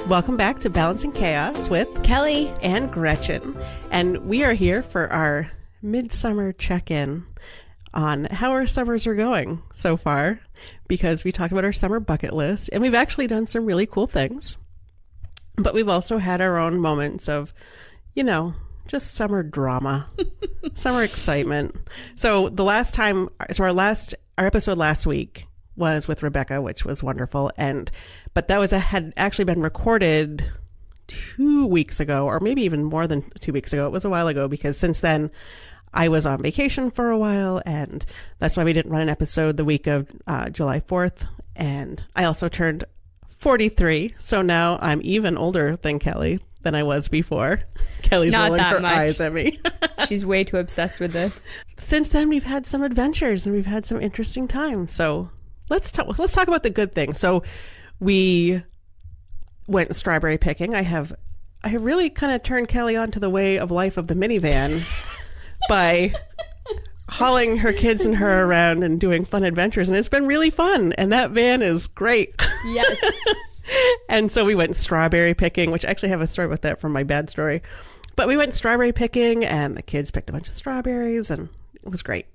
Welcome back to Balancing Chaos with Kelley and Gretchen. And we are here for our midsummer check-in on how our summers are going so far, because we talked about our summer bucket list and we've actually done some really cool things. But we've also had our own moments of, you know, just summer drama, summer excitement. So our episode last week was with Rebecca, which was wonderful. But that had actually been recorded 2 weeks ago, or maybe even more than 2 weeks ago. It was a while ago, because since then I was on vacation for a while, and that's why we didn't run an episode the week of July 4th. And I also turned 43, so now I'm even older than Kelley than I was before. Kelley's rolling her eyes at me. She's way too obsessed with this. Since then, we've had some adventures and we've had some interesting times. So let's talk about the good things. So we went strawberry picking. I have really kind of turned Kelley onto the way of life of the minivan by hauling her kids and her around and doing fun adventures. And it's been really fun. And that van is great. Yes. And so we went strawberry picking, which I actually have a story about that from my bad story. But we went strawberry picking and the kids picked a bunch of strawberries and it was great.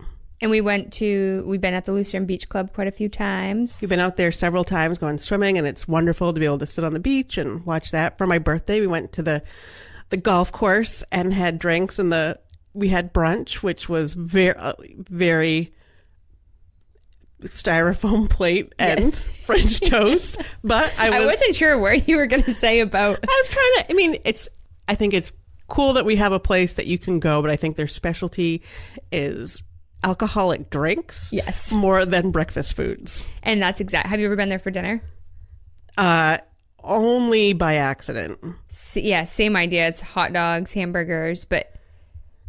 And we've been at the Lucerne Beach Club quite a few times. We've been out there several times going swimming, and it's wonderful to be able to sit on the beach and watch that. For my birthday, we went to the golf course and had drinks, and we had brunch, which was very styrofoam plate and French toast. But I wasn't sure what you were going to say about. I think it's cool that we have a place that you can go, but I think their specialty is alcoholic drinks. Yes. More than breakfast foods. And that's exact. Have you ever been there for dinner? Only by accident. Yeah, same idea. It's hot dogs, hamburgers, but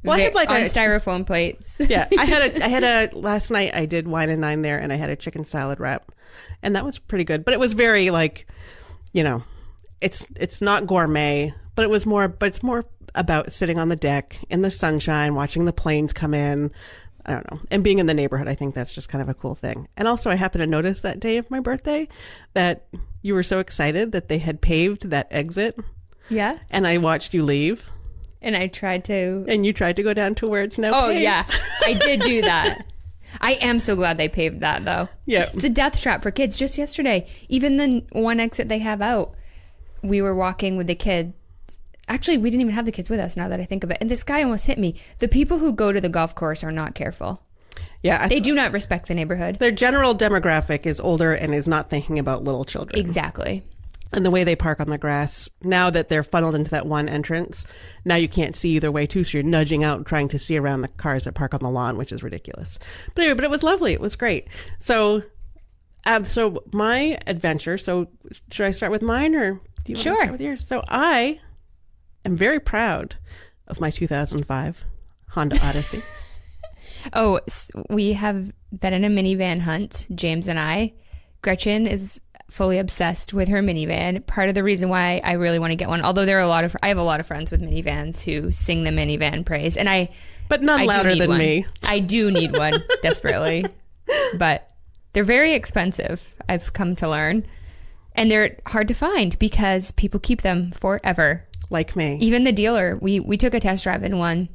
I had on styrofoam plates. Yeah, I had last night I did wine and dine there, and I had a chicken salad wrap, and that was pretty good. But it was very it's not gourmet, but it's more about sitting on the deck in the sunshine, watching the planes come in. I don't know. And being in the neighborhood, I think that's just kind of a cool thing. And also, I happened to notice that day of my birthday that you were so excited that they had paved that exit. Yeah. And I watched you leave. And I tried to. And you tried to go down to where it's now paved. Oh, yeah. I did do that. I am so glad they paved that, though. Yeah. It's a death trap for kids. Just yesterday, even the one exit they have out, we were walking with the kids. Actually, we didn't even have the kids with us, now that I think of it. And this guy almost hit me. The people who go to the golf course are not careful. Yeah. They do not respect the neighborhood. Their general demographic is older and is not thinking about little children. Exactly. And the way they park on the grass, now that they're funneled into that one entrance, now you can't see either way too, so you're nudging out trying to see around the cars that park on the lawn, which is ridiculous. But anyway, it was lovely. It was great. So my adventure, so should I start with mine, or do you want to start with yours? So I am very proud of my 2005 Honda Odyssey. Oh, we have been in a minivan hunt, James and I. Gretchen is fully obsessed with her minivan. Part of the reason why I really want to get one, although I have a lot of friends with minivans who sing the minivan praise, but none louder than me. I do need one desperately, but they're very expensive, I've come to learn, and they're hard to find because people keep them forever. Like me. Even the dealer, we took a test drive in one.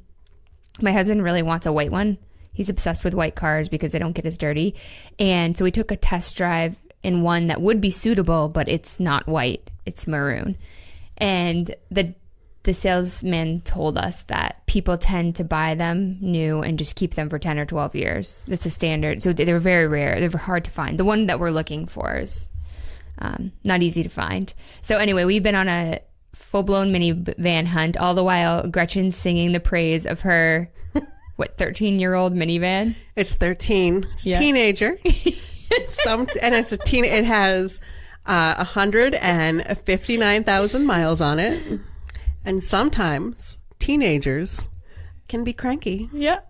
My husband really wants a white one. He's obsessed with white cars because they don't get as dirty. And so we took a test drive in one that would be suitable, but it's not white. It's maroon. And the salesman told us that people tend to buy them new and just keep them for 10 or 12 years. That's a standard. So they're very rare. They're hard to find. The one that we're looking for is not easy to find. So anyway, we've been on a full-blown minivan hunt, all the while Gretchen's singing the praise of her 13-year-old minivan. It's 13. It's a teenager. And it's it has 159,000 miles on it. And sometimes teenagers can be cranky. Yeah.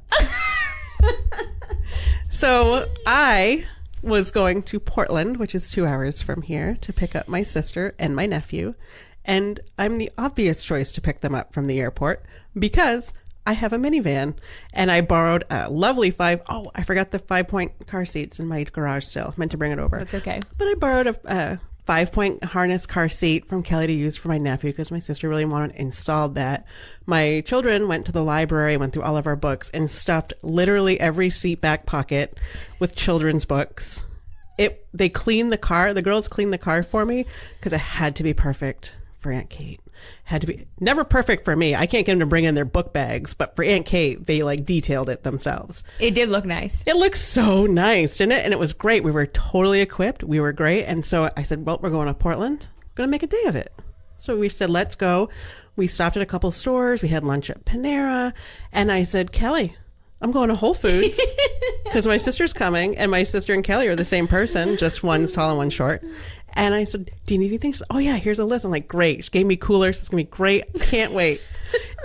So I was going to Portland, which is 2 hours from here, to pick up my sister and my nephew. And I'm the obvious choice to pick them up from the airport because I have a minivan. And I borrowed a lovely I forgot the 5-point car seats in my garage still. Meant to bring it over. That's okay. But I borrowed a 5-point harness car seat from Kelley to use for my nephew because my sister really wanted installed that. My children went to the library, went through all of our books, and stuffed literally every seat back pocket with children's books. They cleaned the car. The girls cleaned the car for me because it had to be perfect for Aunt Kate. Had to be never perfect for me. I can't get them to bring in their book bags, but for Aunt Kate, they like detailed it themselves. It did look nice. It looked so nice, didn't it? And it was great. We were totally equipped. We were great. And so I said, well, we're going to Portland. We're going to make a day of it. So we said, let's go. We stopped at a couple stores. We had lunch at Panera. And I said, Kelley, I'm going to Whole Foods because my sister's coming, and my sister and Kelley are the same person, just one's tall and one's short. And I said, do you need anything? She said, oh, yeah, here's a list. I'm like, great. She gave me coolers. It's going to be great. Can't wait.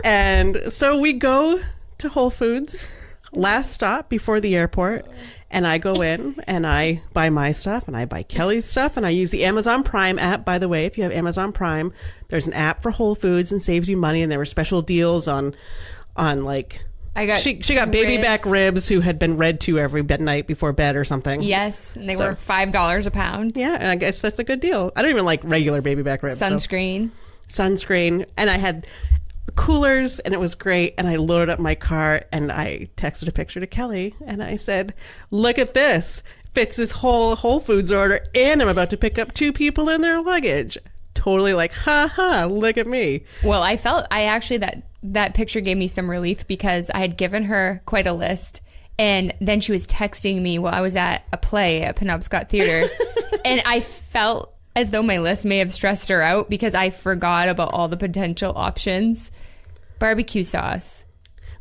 And so we go to Whole Foods, last stop before the airport. And I go in and I buy my stuff and I buy Kelley's stuff. And I use the Amazon Prime app. By the way, if you have Amazon Prime, there's an app for Whole Foods and saves you money. And there were special deals on like... She got baby back ribs who had been read to every night before bed or something. Yes, and they were $5 a pound. Yeah, and I guess that's a good deal. I don't even like regular baby back ribs. Sunscreen. And I had coolers, and it was great. And I loaded up my car, and I texted a picture to Kelley, and I said, look at this. Fits this whole Whole Foods order, and I'm about to pick up 2 people in their luggage. Totally like, ha ha, look at me. Well, that picture gave me some relief because I had given her quite a list, and then she was texting me while I was at a play at Penobscot Theater, and I felt as though my list may have stressed her out because I forgot about all the potential options. Barbecue sauce.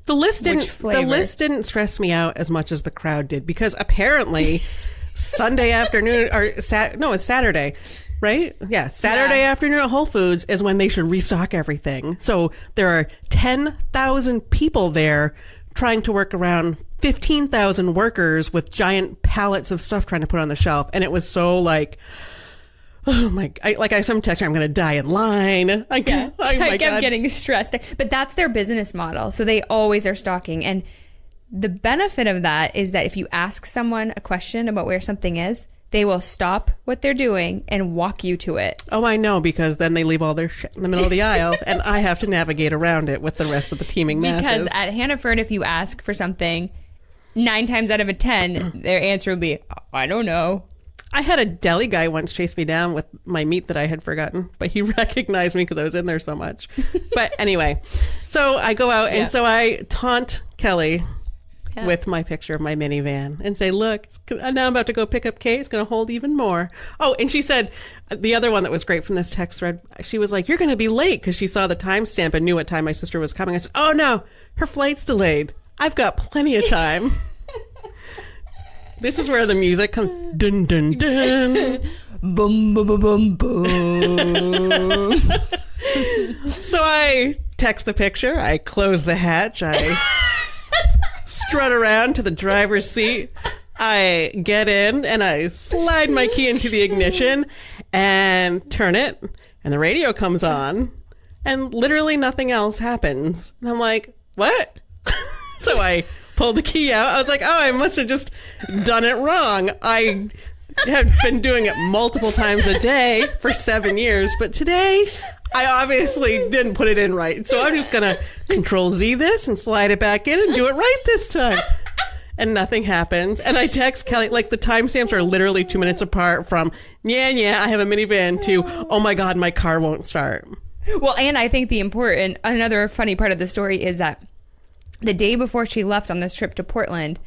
The list didn't stress me out as much as the crowd did because apparently Sunday afternoon it's Saturday. Right? Yeah. Saturday afternoon at Whole Foods is when they should restock everything. So there are 10,000 people there trying to work around 15,000 workers with giant pallets of stuff trying to put on the shelf. And it was so like, oh my, I some texture, I'm going to die in line. I kept getting stressed. But that's their business model. So they always are stocking. And the benefit of that is that if you ask someone a question about where something is, they will stop what they're doing and walk you to it. Oh, I know, because then they leave all their shit in the middle of the aisle, and I have to navigate around it with the rest of the teeming masses. Because at Hannaford, if you ask for something, 9 times out of 10, their answer will be, I don't know. I had a deli guy once chase me down with my meat that I had forgotten, but he recognized me because I was in there so much. But anyway, so I go out, and so I taunt Kelley with my picture of my minivan and say, look, now I'm about to go pick up Kate. It's going to hold even more. Oh, and she said, the other one that was great from this text thread, she was like, you're going to be late because she saw the timestamp and knew what time my sister was coming. I said, oh no, her flight's delayed. I've got plenty of time. This is where the music comes. Dun, dun, dun. Boom, boom, boom, boom, boom. So I text the picture. I close the hatch. I strut around to the driver's seat. I get in and I slide my key into the ignition and turn it, and the radio comes on, and literally nothing else happens. And I'm like, what? So I pulled the key out. I was like, oh, I must have just done it wrong. I have been doing it multiple times a day for 7 years, but today I obviously didn't put it in right. So I'm just going to Control Z this and slide it back in and do it right this time. And nothing happens. And I text Kelley, like the timestamps are literally 2 minutes apart from, yeah, I have a minivan to, oh my God, my car won't start. Well, and I think another funny part of the story is that the day before she left on this trip to Portland,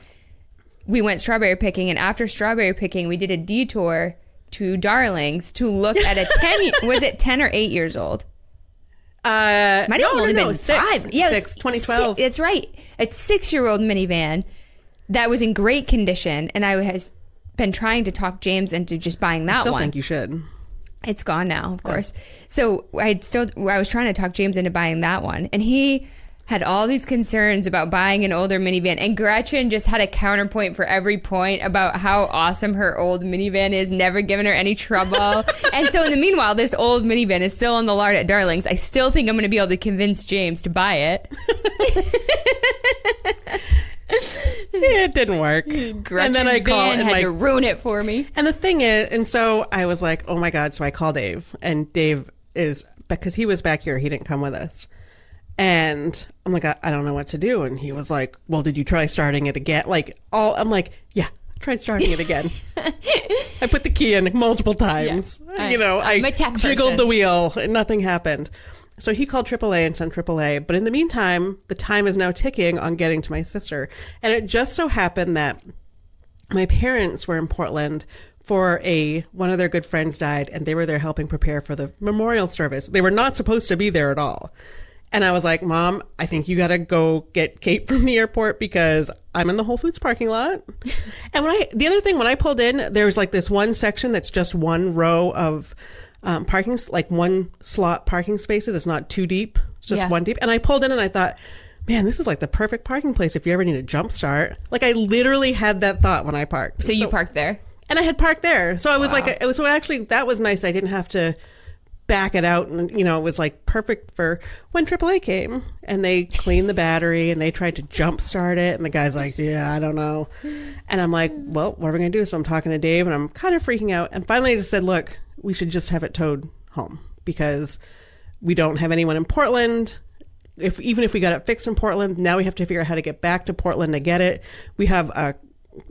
we went strawberry picking, and after strawberry picking, we did a detour to Darling's to look at a 10 was it 10 or 8 years old? Might have only been 5. Yeah, 6, 2012. It's right. A 6-year-old minivan that was in great condition, and I has been trying to talk James into just buying that one. I still think you should. It's gone now, of course. So I was trying to talk James into buying that one, and he had all these concerns about buying an older minivan, and Gretchen just had a counterpoint for every point about how awesome her old minivan is, never giving her any trouble. And so in the meanwhile, this old minivan is still on the yard at Darling's. I still think I'm going to be able to convince James to buy it. It didn't work. Gretchen and then I called and had to ruin it for me. And the thing is, and so I was like, oh my God. So I call Dave, and Dave is, because he was back here, he didn't come with us. And I'm like, I don't know what to do. And he was like, well, did you try starting it again? I'm like, yeah, I tried starting it again. I put the key in multiple times. Yeah, I'm a tech jiggled person. the wheel and nothing happened. So he called AAA and sent AAA. But in the meantime, the time is now ticking on getting to my sister. And it just so happened that my parents were in Portland for one of their good friends died, and they were there helping prepare for the memorial service. They were not supposed to be there at all. And I was like, Mom, I think you got to go get Kate from the airport because I'm in the Whole Foods parking lot. And the other thing, when I pulled in, there was like this one section that's just one row of parking, like one slot parking spaces. It's not too deep. It's just one deep. And I pulled in and I thought, man, this is like the perfect parking place if you ever need a jump start. Like I literally had that thought when I parked. So you parked there? And I had parked there. So I was actually, that was nice. I didn't have to back it out, and it was like perfect for when AAA came, and they cleaned the battery and they tried to jump start it, and the guy's like, yeah, I don't know. And I'm like, well, what are we gonna do? So I'm talking to Dave and I'm kind of freaking out, and finally I just said, look, we should just have it towed home because we don't have anyone in Portland. Even if we got it fixed in Portland, now we have to figure out how to get back to Portland to get it. We have a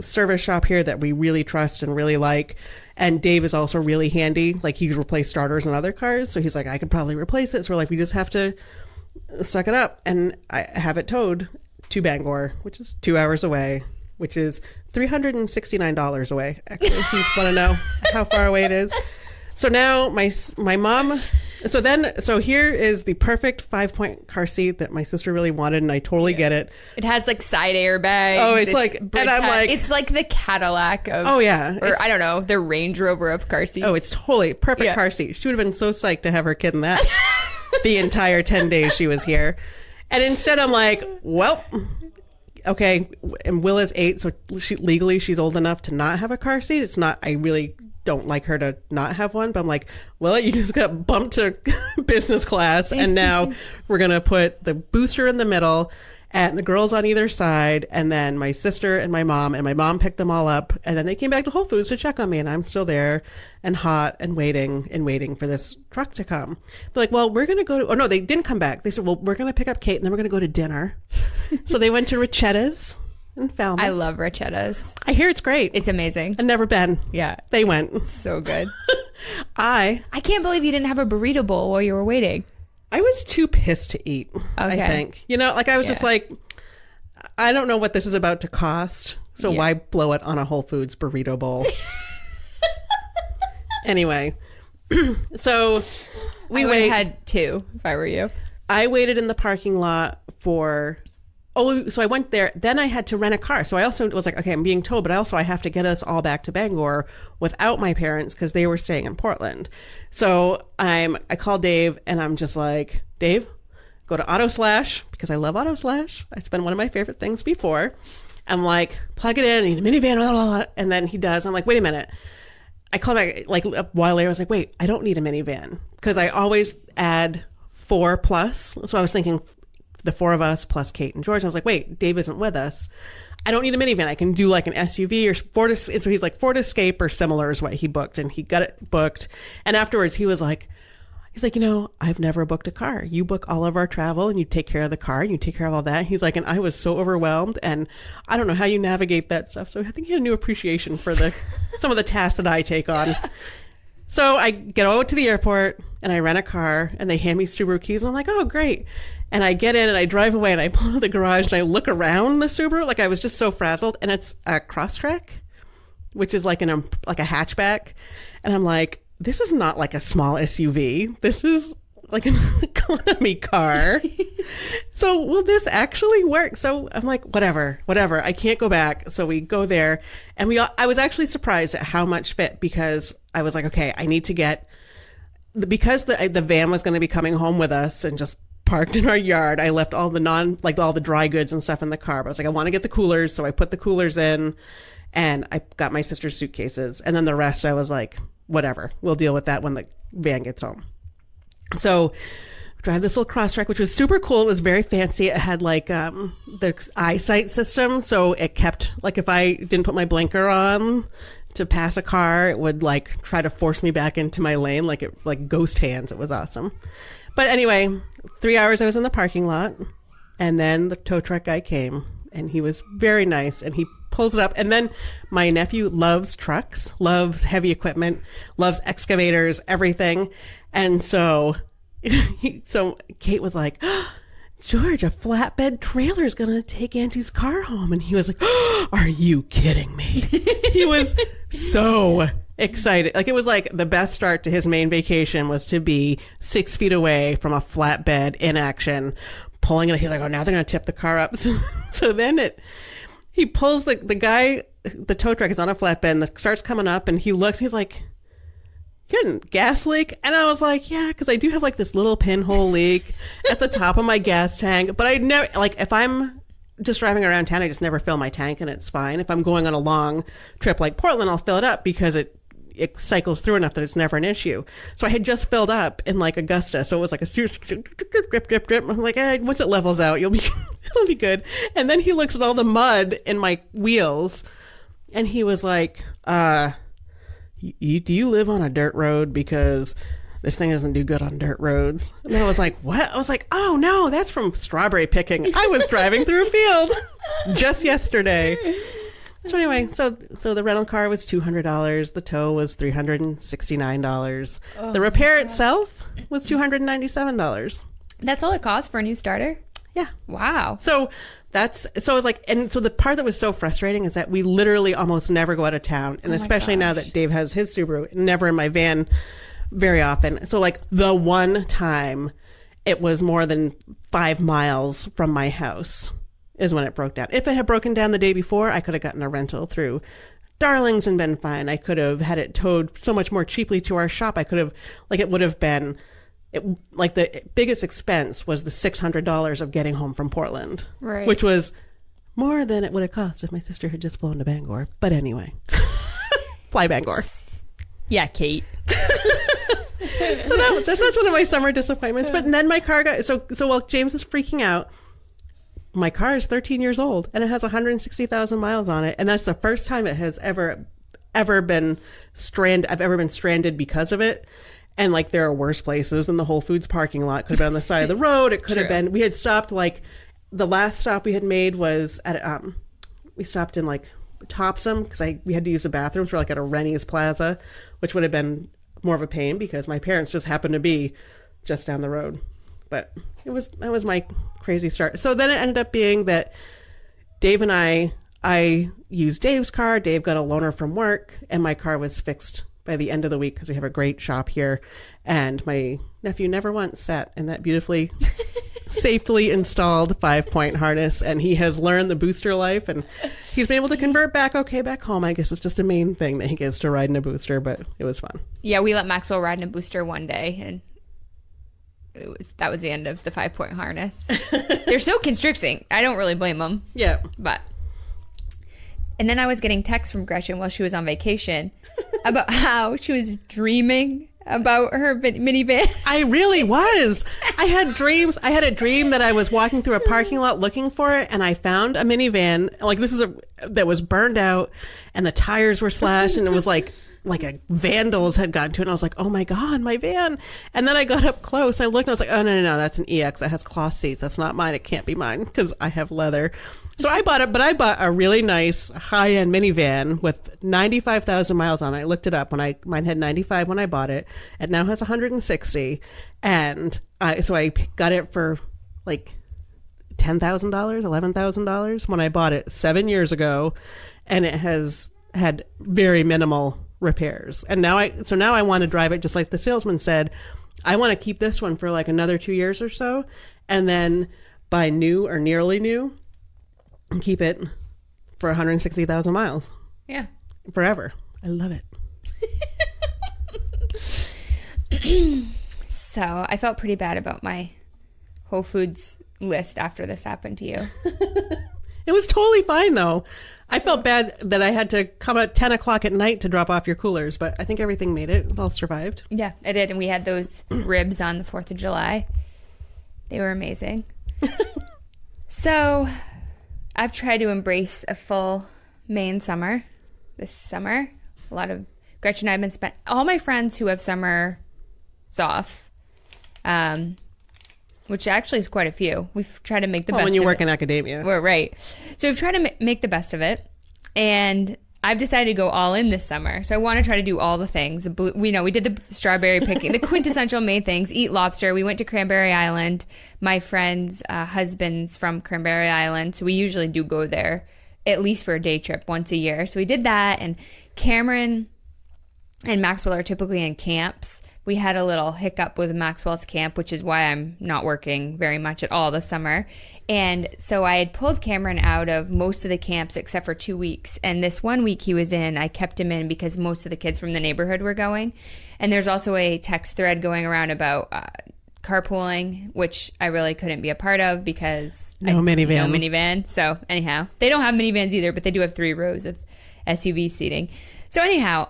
service shop here that we really trust and really like, and Dave is also really handy. Like he's replaced starters in other cars, so he's like, I could probably replace it. So we're like, we just have to suck it up, and I have it towed to Bangor, which is 2 hours away, which is $369 away. Actually, if you want to know how far away it is. So now my mom, so here is the perfect 5-point car seat that my sister really wanted, and I totally get it. It has like side airbags. Oh, it's like, and I'm like, it's like the Cadillac of, or I don't know, the Range Rover of car seats. Oh, it's totally perfect car seat. She would have been so psyched to have her kid in that the entire 10 days she was here. And instead I'm like, well, okay, and Willa's 8, so legally she's old enough to not have a car seat. It's not, I really don't like her to not have one, but I'm like, well, you just got bumped to business class, and now we're gonna put the booster in the middle and the girls on either side, and then my sister and my mom picked them all up, and then they came back to Whole Foods to check on me, and I'm still there and hot and waiting for this truck to come. They're like, well, we're gonna go to, oh no, they didn't come back. They said, well, we're gonna pick up Kate and then we're gonna go to dinner. So they went to Richetta's in Falmouth. I love Richetta's. I hear it's great. It's amazing. I've never been. Yeah. They went. It's so good. I can't believe you didn't have a burrito bowl while you were waiting. I was too pissed to eat, I think. I was just like, I don't know what this is about to cost, so why blow it on a Whole Foods burrito bowl? Anyway, so I would have had 2 if I were you. I waited in the parking lot so I went there. Then I had to rent a car. So I also was like, okay, I'm being towed, but I have to get us all back to Bangor without my parents because they were staying in Portland. So I called Dave, and I'm just like, Dave, go to Auto Slash because I love Auto Slash. It's been one of my favorite things before. I'm like, plug it in, I need a minivan, blah, blah, blah. And then he does. I'm like, wait a minute. I call back like a while later. I was like, wait, I don't need a minivan because I always add 4 plus. So I was thinking the 4 of us plus Kate and George. I was like, wait, Dave isn't with us. I don't need a minivan. I can do like an SUV or Ford. And so he's like, Ford Escape or similar is what he booked, and he got it booked. And afterwards he was like, I've never booked a car. You book all of our travel and you take care of the car and you take care of all that. He's like, and I was so overwhelmed, and I don't know how you navigate that stuff. So I think he had a new appreciation for some of the tasks that I take on. So I get over to the airport and I rent a car, and they hand me Subaru keys, and I'm like, oh, great. And I get in and I drive away, and I pull into the garage and I look around the Subaru. Like I was just so frazzled, and it's a Crosstrek, which is like a hatchback. And I'm like, this is not like a small SUV. This is like an economy car. So will this actually work? So I'm like, whatever. I can't go back. So we go there, and I was actually surprised at how much fit, because I was like, okay, I need to get, because the van was going to be coming home with us and just parked in our yard. I left all the all the dry goods and stuff in the car. But I was like, I want to get the coolers. So I put the coolers in, and I got my sister's suitcases. And then the rest, I was like, whatever, we'll deal with that when the van gets home. So drive this little Crosstrek, which was super cool. It was very fancy. It had like the eyesight system, so it kept, like, if I didn't put my blinker on to pass a car, it would like try to force me back into my lane, like ghost hands. It was awesome. But anyway, 3 hours I was in the parking lot, and then the tow truck guy came, and he was very nice, and he pulls it up. And then my nephew loves trucks, loves heavy equipment, loves excavators, everything. And so Kate was like, George, a flatbed trailer is going to take Auntie's car home. And he was like, are you kidding me? He was so excited. Like, it was like the best start to his Maine vacation was to be 6 feet away from a flatbed in action, pulling it. He's like, oh, now they're going to tip the car up. So then he pulls the guy, the tow truck is on a flatbed, and it starts coming up, and he looks, he's like, you got a gas leak? And I was like, yeah, because I do have like this little pinhole leak at the top of my gas tank. But I never, like, if I'm just driving around town, I just never fill my tank, and it's fine. If I'm going on a long trip like Portland, I'll fill it up because it cycles through enough that it's never an issue. So I had just filled up in like Augusta, so it was like a serious drip, drip, drip. I'm like, once it levels out, it'll be good. And then he looks at all the mud in my wheels, and he was like, do you live on a dirt road? Because this thing doesn't do good on dirt roads. And then I was like, what? I was like, oh no, that's from strawberry picking. I was driving through a field just yesterday. So anyway, so the rental car was $200. The tow was $369. Oh, the repair itself was $297. That's all it costs for a new starter? Yeah. Wow. So I was like, and so the part that was so frustrating is that we literally almost never go out of town. And especially now that Dave has his Subaru, never in my van very often. So like the one time it was more than 5 miles from my house is when it broke down. If it had broken down the day before, I could have gotten a rental through Darlings and been fine. I could have had it towed so much more cheaply to our shop. I could have, like, it would have been, like, the biggest expense was the $600 of getting home from Portland, right? Which was more than it would have cost if my sister had just flown to Bangor. But anyway, fly Bangor. Yeah, Kate. So that's one of my summer disappointments. But then my car got so while James is freaking out, my car is 13 years old and it has 160,000 miles on it, and that's the first time it has ever been stranded. I've ever been stranded because of it. And like, there are worse places than the Whole Foods parking lot. Could have been on the side of the road. It could have been. We had stopped, like, the last stop we had made was at we stopped in like Topsom because we had to use the bathrooms. We're like at a Rennie's Plaza, which would have been more of a pain because my parents just happened to be just down the road. But that was my crazy start. So then it ended up being that Dave and I used Dave's car. Dave got a loaner from work, and my car was fixed by the end of the week because we have a great shop here. And my nephew never once sat in that beautifully safely installed 5-point harness, and he has learned the booster life, and he's been able to convert back home. I guess it's just a main thing that he gets to ride in a booster, but it was fun. Yeah, we let Maxwell ride in a booster one day, and that was the end of the 5-point harness. They're so constricting. I don't really blame them. Yeah. And then I was getting texts from Gretchen while she was on vacation about how she was dreaming about her minivan. I really was. I had dreams. I had a dream that I was walking through a parking lot looking for it, and I found a minivan. Like, that was burned out, and the tires were slashed, and it was like a vandals had gotten to it, and I was like, oh my God, my van. And then I got up close, I looked, and I was like, oh, no, that's an EX. It has cloth seats. That's not mine. It can't be mine because I have leather. So I bought it, but I bought a really nice high-end minivan with 95,000 miles on it. I looked it up mine had 95 when I bought it. It now has 160. And so I got it for like $10,000, $11,000 when I bought it 7 years ago. And it has had very minimal repairs. And now I want to drive it just like the salesman said. I want to keep this one for like another 2 years or so, and then buy new or nearly new and keep it for 160,000 miles. Yeah. Forever. I love it. So I felt pretty bad about my Whole Foods list after this happened to you. It was totally fine, though. I felt bad that I had to come at 10 o'clock at night to drop off your coolers, but I think everything made it. It all survived. Yeah, it did. And we had those ribs on the 4th of July. They were amazing. So I've tried to embrace a full Maine summer this summer. A lot of Gretchen and I have been spent all my friends who have summers off, which actually is quite a few. We've tried to make the best of it. When you work in academia. We're right. So we've tried to make the best of it. And I've decided to go all in this summer. So I want to try to do all the things. We did the strawberry picking, the quintessential Maine things, eat lobster. We went to Cranberry Island. My friend's husband's from Cranberry Island. So we usually do go there at least for a day trip once a year. So we did that. And Cameron and Maxwell are typically in camps. We had a little hiccup with Maxwell's camp, which is why I'm not working very much at all this summer. And so I had pulled Cameron out of most of the camps except for 2 weeks. And this 1 week he was in, I kept him in because most of the kids from the neighborhood were going. And there's also a text thread going around about carpooling, which I really couldn't be a part of because no minivan. So anyhow, they don't have minivans either, but they do have 3 rows of SUV seating. So anyhow,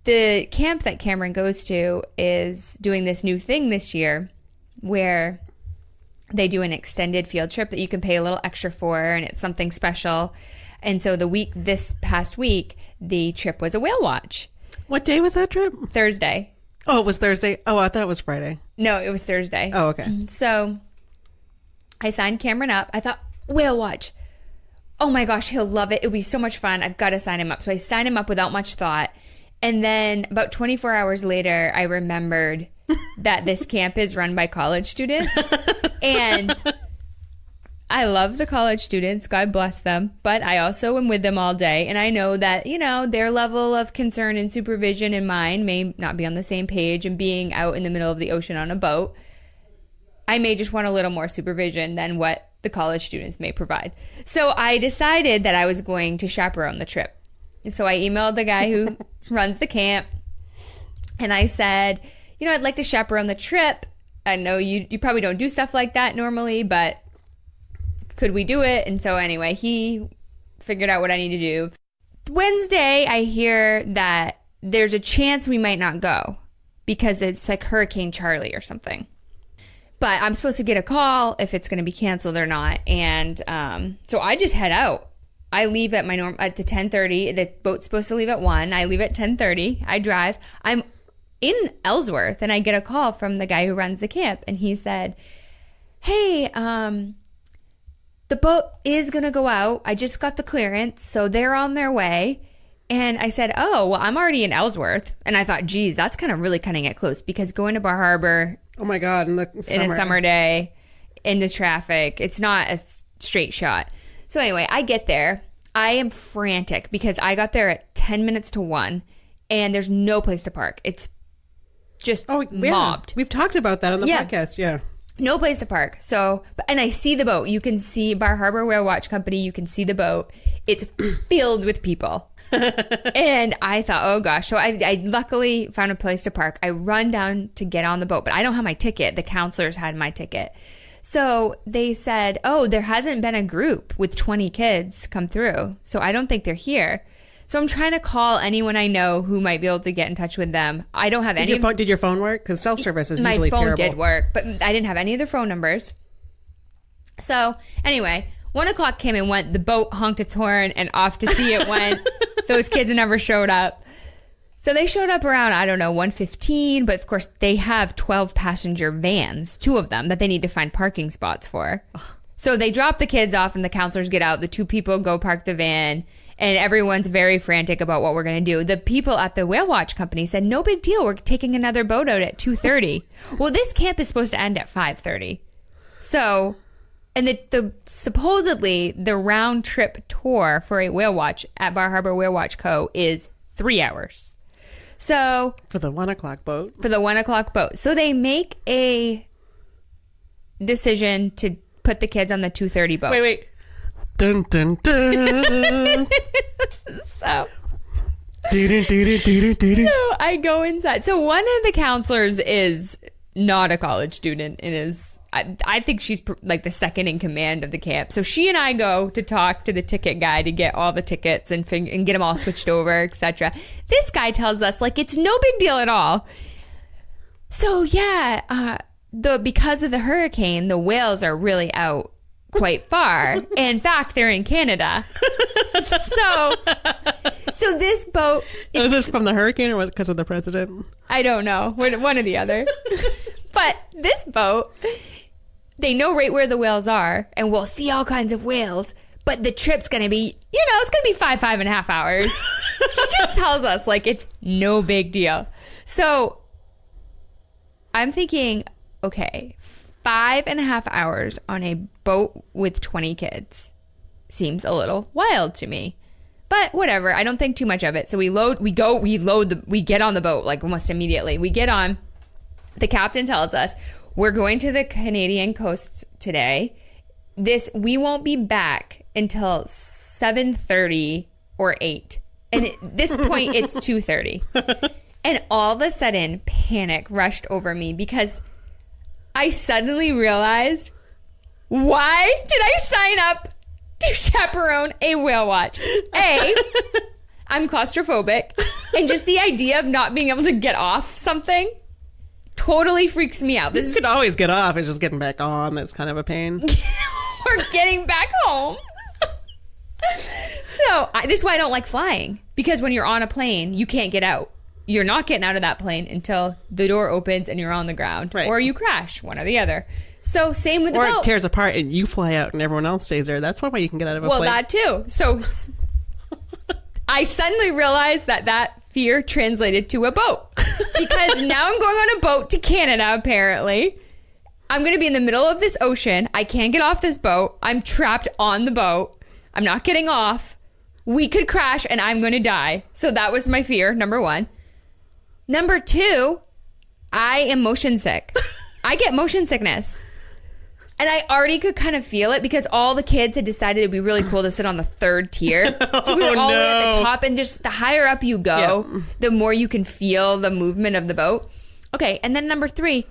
the camp that Cameron goes to is doing this new thing this year where they do an extended field trip that you can pay a little extra for, and it's something special. And so this past week, the trip was a whale watch. What day was that trip? Thursday. Oh, it was Thursday? Oh, I thought it was Friday. No, it was Thursday. Oh, okay. So I signed Cameron up. I thought, whale watch. Oh my gosh, he'll love it. It'll be so much fun. I've got to sign him up. So I signed him up without much thought. And then about 24 hours later, I remembered that this camp is run by college students. And I love the college students. God bless them. But I also am with them all day. And I know that, their level of concern and supervision and mine may not be on the same page. And being out in the middle of the ocean on a boat, I may just want a little more supervision than what the college students may provide. So I decided that I was going to chaperone the trip. So I emailed the guy who runs the camp, and I said, I'd like to chaperone the trip. I know you probably don't do stuff like that normally, but could we do it? And so anyway, he figured out what I need to do. Wednesday, I hear that there's a chance we might not go because it's like Hurricane Charlie or something. But I'm supposed to get a call if it's going to be canceled or not. And so I just head out. I leave at at the 10:30. The boat's supposed to leave at 1. I leave at 10:30. I drive. I'm in Ellsworth, and I get a call from the guy who runs the camp, and he said, "Hey, the boat is gonna go out. I just got the clearance, so they're on their way." And I said, "Oh, well, I'm already in Ellsworth," and I thought, "Geez, that's kind of really cutting it close because going to Bar Harbor, oh my God, in a summer day, in the traffic, it's not a straight shot." So anyway, I get there. I am frantic because I got there at 10 minutes to 1 and there's no place to park. It's just mobbed. We've talked about that on the podcast. Yeah. No place to park. So, and I see the boat. You can see Bar Harbor Whale Watch Company. You can see the boat. It's filled with people. And I thought, oh gosh. So I luckily found a place to park. I run down to get on the boat, but I don't have my ticket. The counselors had my ticket. So they said, oh, there hasn't been a group with 20 kids come through. So I don't think they're here. So I'm trying to call anyone I know who might be able to get in touch with them. I don't have any. Did your phone work? Because cell service is usually terrible. My phone did work, but I didn't have any of their phone numbers. So anyway, 1 o'clock came and went. The boat honked its horn and off to sea it went. Those kids never showed up. So they showed up around, 1:15, but of course they have 12 passenger vans, 2 of them, that they need to find parking spots for. So they drop the kids off and the counselors get out. The 2 people go park the van and everyone's very frantic about what we're going to do. The people at the Whale Watch Company said, no big deal. We're taking another boat out at 2:30. Well, this camp is supposed to end at 5:30. So, and supposedly the round trip tour for a whale watch at Bar Harbor Whale Watch Co. is 3 hours. So for the 1 o'clock boat. So they make a decision to put the kids on the 2:30 boat. Wait. Dun dun dun. So I go inside. So one of the counselors is not a college student and is I think she's like the second in command of the camp. So she and I go to talk to the ticket guy to get all the tickets and get them all switched over, etc. This guy tells us like it's no big deal at all. So yeah, because of the hurricane, the whales are really out quite far. In fact, they're in Canada. So this boat is this from the hurricane or because of the president? I don't know. One or the other. But this boat, they know right where the whales are, and we'll see all kinds of whales. But the trip's going to be, it's going to be 5.5 hours. He just tells us like it's no big deal. So I'm thinking, okay, 5.5 hours on a boat with 20 kids seems a little wild to me. But whatever, I don't think too much of it. So we get on the boat like almost immediately. We get on. The captain tells us we're going to the Canadian coast today. We won't be back until 7:30 or 8. And at this point, it's 2:30. And all of a sudden, panic rushed over me because I suddenly realized, why did I sign up to chaperone a whale watch? I'm claustrophobic, and just the idea of not being able to get off something totally freaks me out. You could always get off. It's just getting back on that's kind of a pain. Or getting back home. So this is why I don't like flying, because when you're on a plane, you can't get out. You're not getting out of that plane until the door opens and you're on the ground, right. Or you crash, one or the other. So same with the boat. Or it tears apart and you fly out and everyone else stays there. That's one way you can get out of a plane. Well, that too. So I suddenly realized that fear translated to a boat, because now I'm going on a boat to Canada, apparently. I'm going to be in the middle of this ocean. I can't get off this boat. I'm trapped on the boat. I'm not getting off. We could crash and I'm going to die. So that was my fear, number one. Number two, I am motion sick. I get motion sickness. And I already could kind of feel it because all the kids had decided it'd be really cool to sit on the third tier. So we were all the way at the top, and just the higher up you go, the more you can feel the movement of the boat. Okay, and then number three,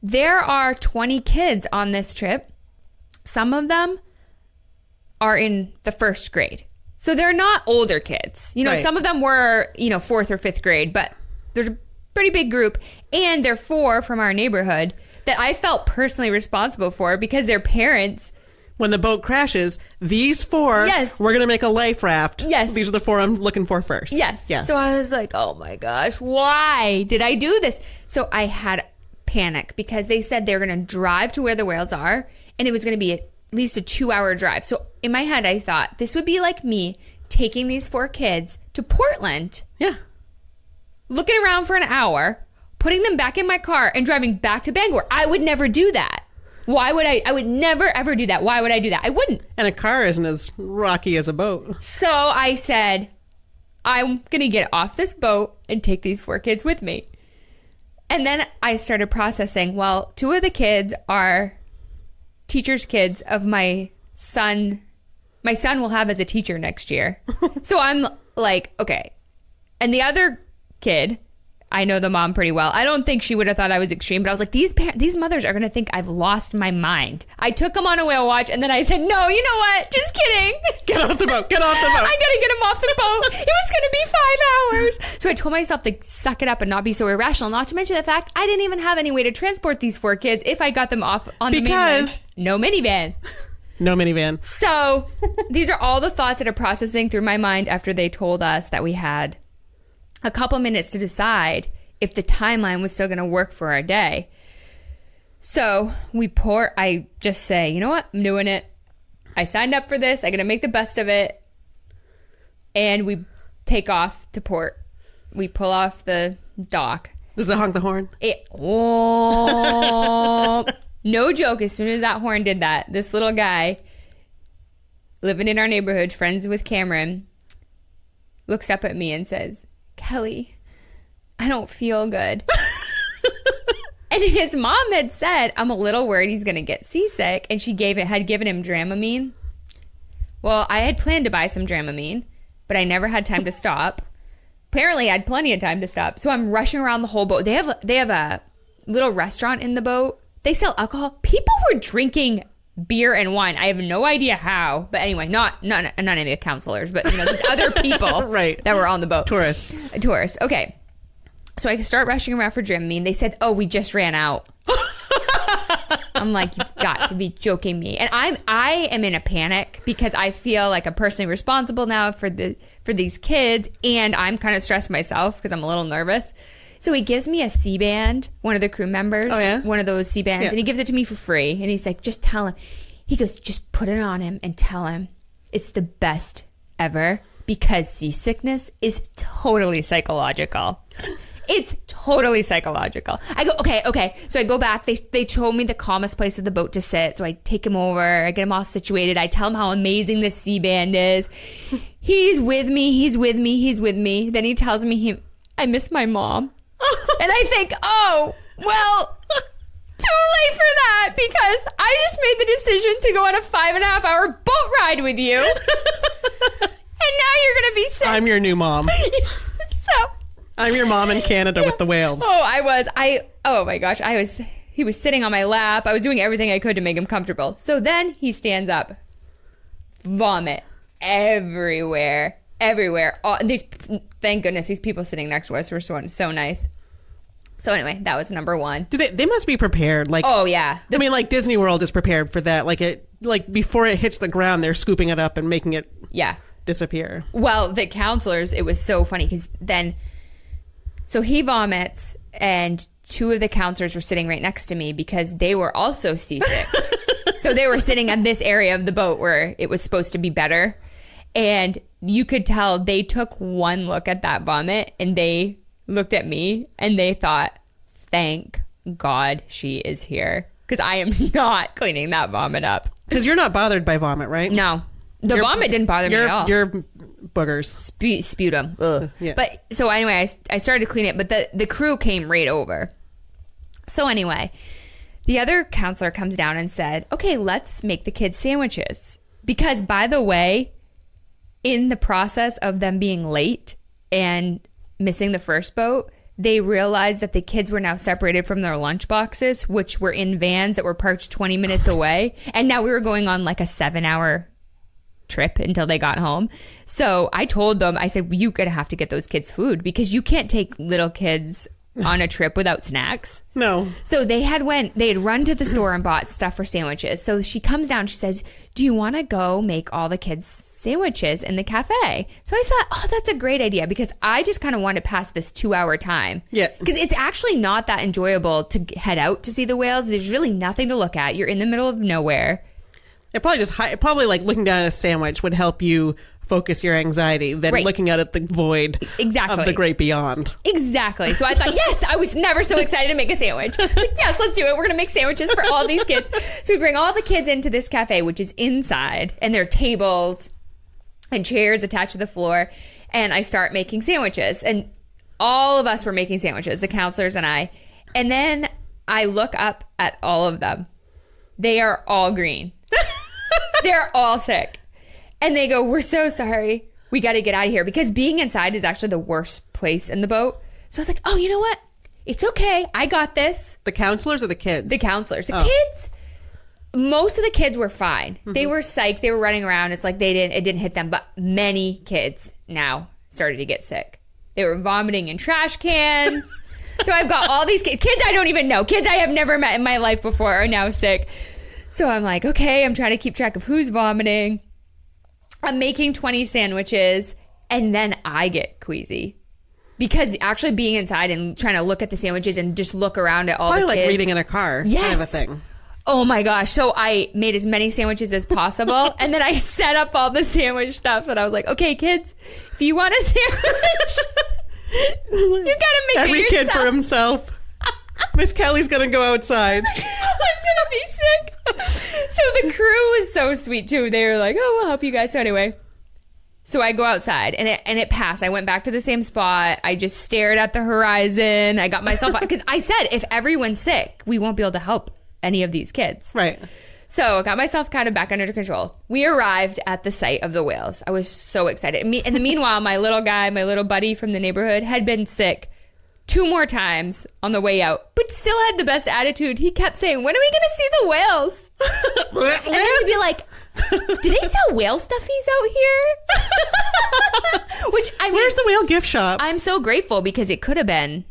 there are 20 kids on this trip. Some of them are in the first grade. So they're not older kids. Right. Some of them were, fourth or fifth grade, but there's a pretty big group. And they're 4 from our neighborhood that I felt personally responsible for because their parents. When the boat crashes, these 4, we're going to make a life raft. Yes. These are the 4 I'm looking for first. Yes. So I was like, oh my gosh, why did I do this? So I had panic because they said they were going to drive to where the whales are, and it was going to be at least a 2-hour drive. So in my head, I thought this would be like me taking these 4 kids to Portland. Yeah. Looking around for an hour, putting them back in my car and driving back to Bangor. I would never do that. Why would I would never ever do that. Why would I do that? I wouldn't. And a car isn't as rocky as a boat. So I said, I'm going to get off this boat and take these 4 kids with me. And then I started processing, well, 2 of the kids are teachers' kids of my son. My son will have as a teacher next year. So I'm like, okay. And the other kid, I know the mom pretty well. I don't think she would have thought I was extreme, but I was like, these mothers are going to think I've lost my mind. I took them on a whale watch, and then I said, no, you know what? Just kidding. Get off the boat. Get off the boat. I got to get them off the boat. It was going to be 5 hours. So I told myself to suck it up and not be so irrational, not to mention the fact I didn't even have any way to transport these 4 kids if I got them off on the mainland. No minivan. No minivan. So these are all the thoughts that are processing through my mind after they told us that we had a couple minutes to decide if the timeline was still going to work for our day. So I just say, you know what? I'm doing it. I signed up for this. I'm going to make the best of it. And we take off to port. We pull off the dock. Does it honk the horn? No joke. As soon as that horn did that, this little guy living in our neighborhood, friends with Cameron, looks up at me and says, Kelley, I don't feel good. And his mom had said, I'm a little worried he's going to get seasick. And she had given him Dramamine. Well, I had planned to buy some Dramamine, but I never had time to stop. Apparently, I had plenty of time to stop. So I'm rushing around the whole boat. They have a little restaurant in the boat. They sell alcohol. People were drinking beer and wine. I have no idea how. But anyway, not any of the counselors, but these other people right. that were on the boat. Tourists. Okay. So I start rushing around for Dramamine. They said, oh, we just ran out. I'm like, you've got to be joking me. And I am in a panic because I feel like I'm personally responsible now for these kids, and I'm kind of stressed myself because I'm a little nervous. So he gives me a C-band, one of the crew members, one of those C-bands, and he gives it to me for free. And he's like, just tell him. He goes, just put it on him and tell him it's the best ever because seasickness is totally psychological. It's totally psychological. I go, okay. So I go back. They told me the calmest place of the boat to sit. So I take him over. I get him all situated. I tell him how amazing this C-band is. He's with me. Then he tells me I miss my mom. And I think, oh, well, too late for that because I just made the decision to go on a 5.5-hour boat ride with you. And now you're going to be sick. I'm your new mom. So I'm your mom in Canada with the whales. Oh my gosh. He was sitting on my lap. I was doing everything I could to make him comfortable. So then he stands up, vomit everywhere. Thank goodness these people sitting next to us were so nice. So anyway, that was number one. They must be prepared. Like, oh yeah. Like Disney World is prepared for that. Like before it hits the ground, they're scooping it up and making it disappear. Well, the counselors, it was so funny because so he vomits and two of the counselors were sitting right next to me because they were also seasick. So they were sitting on this area of the boat where it was supposed to be better. And you could tell they took one look at that vomit and they looked at me and they thought, thank God she is here. Because I am not cleaning that vomit up. Because you're not bothered by vomit, right? No. The vomit didn't bother me at all. Your boogers. Sputum. Ugh. Yeah. But so anyway, I started to clean it, but the crew came right over. So anyway, the other counselor comes down and said, okay, let's make the kids sandwiches. Because by the way, in the process of them being late and missing the first boat, they realized that the kids were now separated from their lunch boxes, which were in vans that were parked 20 minutes away. And now we were going on like a 7-hour trip until they got home. So I told them, I said, you're going to have to get those kids food because you can't take little kids on a trip without snacks. No. So they had run to the store and bought stuff for sandwiches. So she comes down, she says, do you want to go make all the kids sandwiches in the cafe? So I thought, oh, that's a great idea because I just kind of want to pass this 2-hour time. Yeah. Because it's actually not that enjoyable to head out to see the whales. There's really nothing to look at. You're in the middle of nowhere. It probably like looking down at a sandwich would help you focus your anxiety than looking out at the void of the great beyond. Exactly. So I thought, yes, I was never so excited to make a sandwich. Like, yes, let's do it. We're going to make sandwiches for all these kids. So we bring all the kids into this cafe, which is inside, and there are tables and chairs attached to the floor. And I start making sandwiches. And all of us were making sandwiches, the counselors and I. And then I look up at all of them. They are all green. They're all sick. And they go, we're so sorry. We got to get out of here. Because being inside is actually the worst place in the boat. So I was like, oh, you know what? It's okay. I got this. The counselors or the kids? The counselors. The kids, most of the kids were fine. Mm-hmm. They were psyched. They were running around. It's like it didn't hit them. But many kids now started to get sick. They were vomiting in trash cans. So I've got all these kids I don't even know. Kids I have never met in my life before are now sick. So I'm like, okay, I'm trying to keep track of who's vomiting. I'm making 20 sandwiches, and then I get queasy. Because actually being inside and trying to look at the sandwiches and just look around at all the kids. Probably like reading in a car kind of a thing. Oh my gosh. So I made as many sandwiches as possible, and then I set up all the sandwich stuff, and I was like, okay, kids, if you want a sandwich, you gotta make Every it yourself. Kid for himself. Miss Kelly's gonna go outside. I'm gonna be sick. So the crew was so sweet too. They were like, oh, we'll help you guys. So anyway, so I go outside and it passed. I went back to the same spot. I just stared at the horizon. I got myself out because I said, if everyone's sick, we won't be able to help any of these kids. Right. So I got myself kind of back under control. We arrived at the site of the whales. I was so excited. In the meanwhile, my little buddy from the neighborhood had been sick 2 more times on the way out, but still had the best attitude. He kept saying, when are we going to see the whales? And then he'd be like, do they sell whale stuffies out here? Which, I mean, where's the whale gift shop? I'm so grateful because it could have been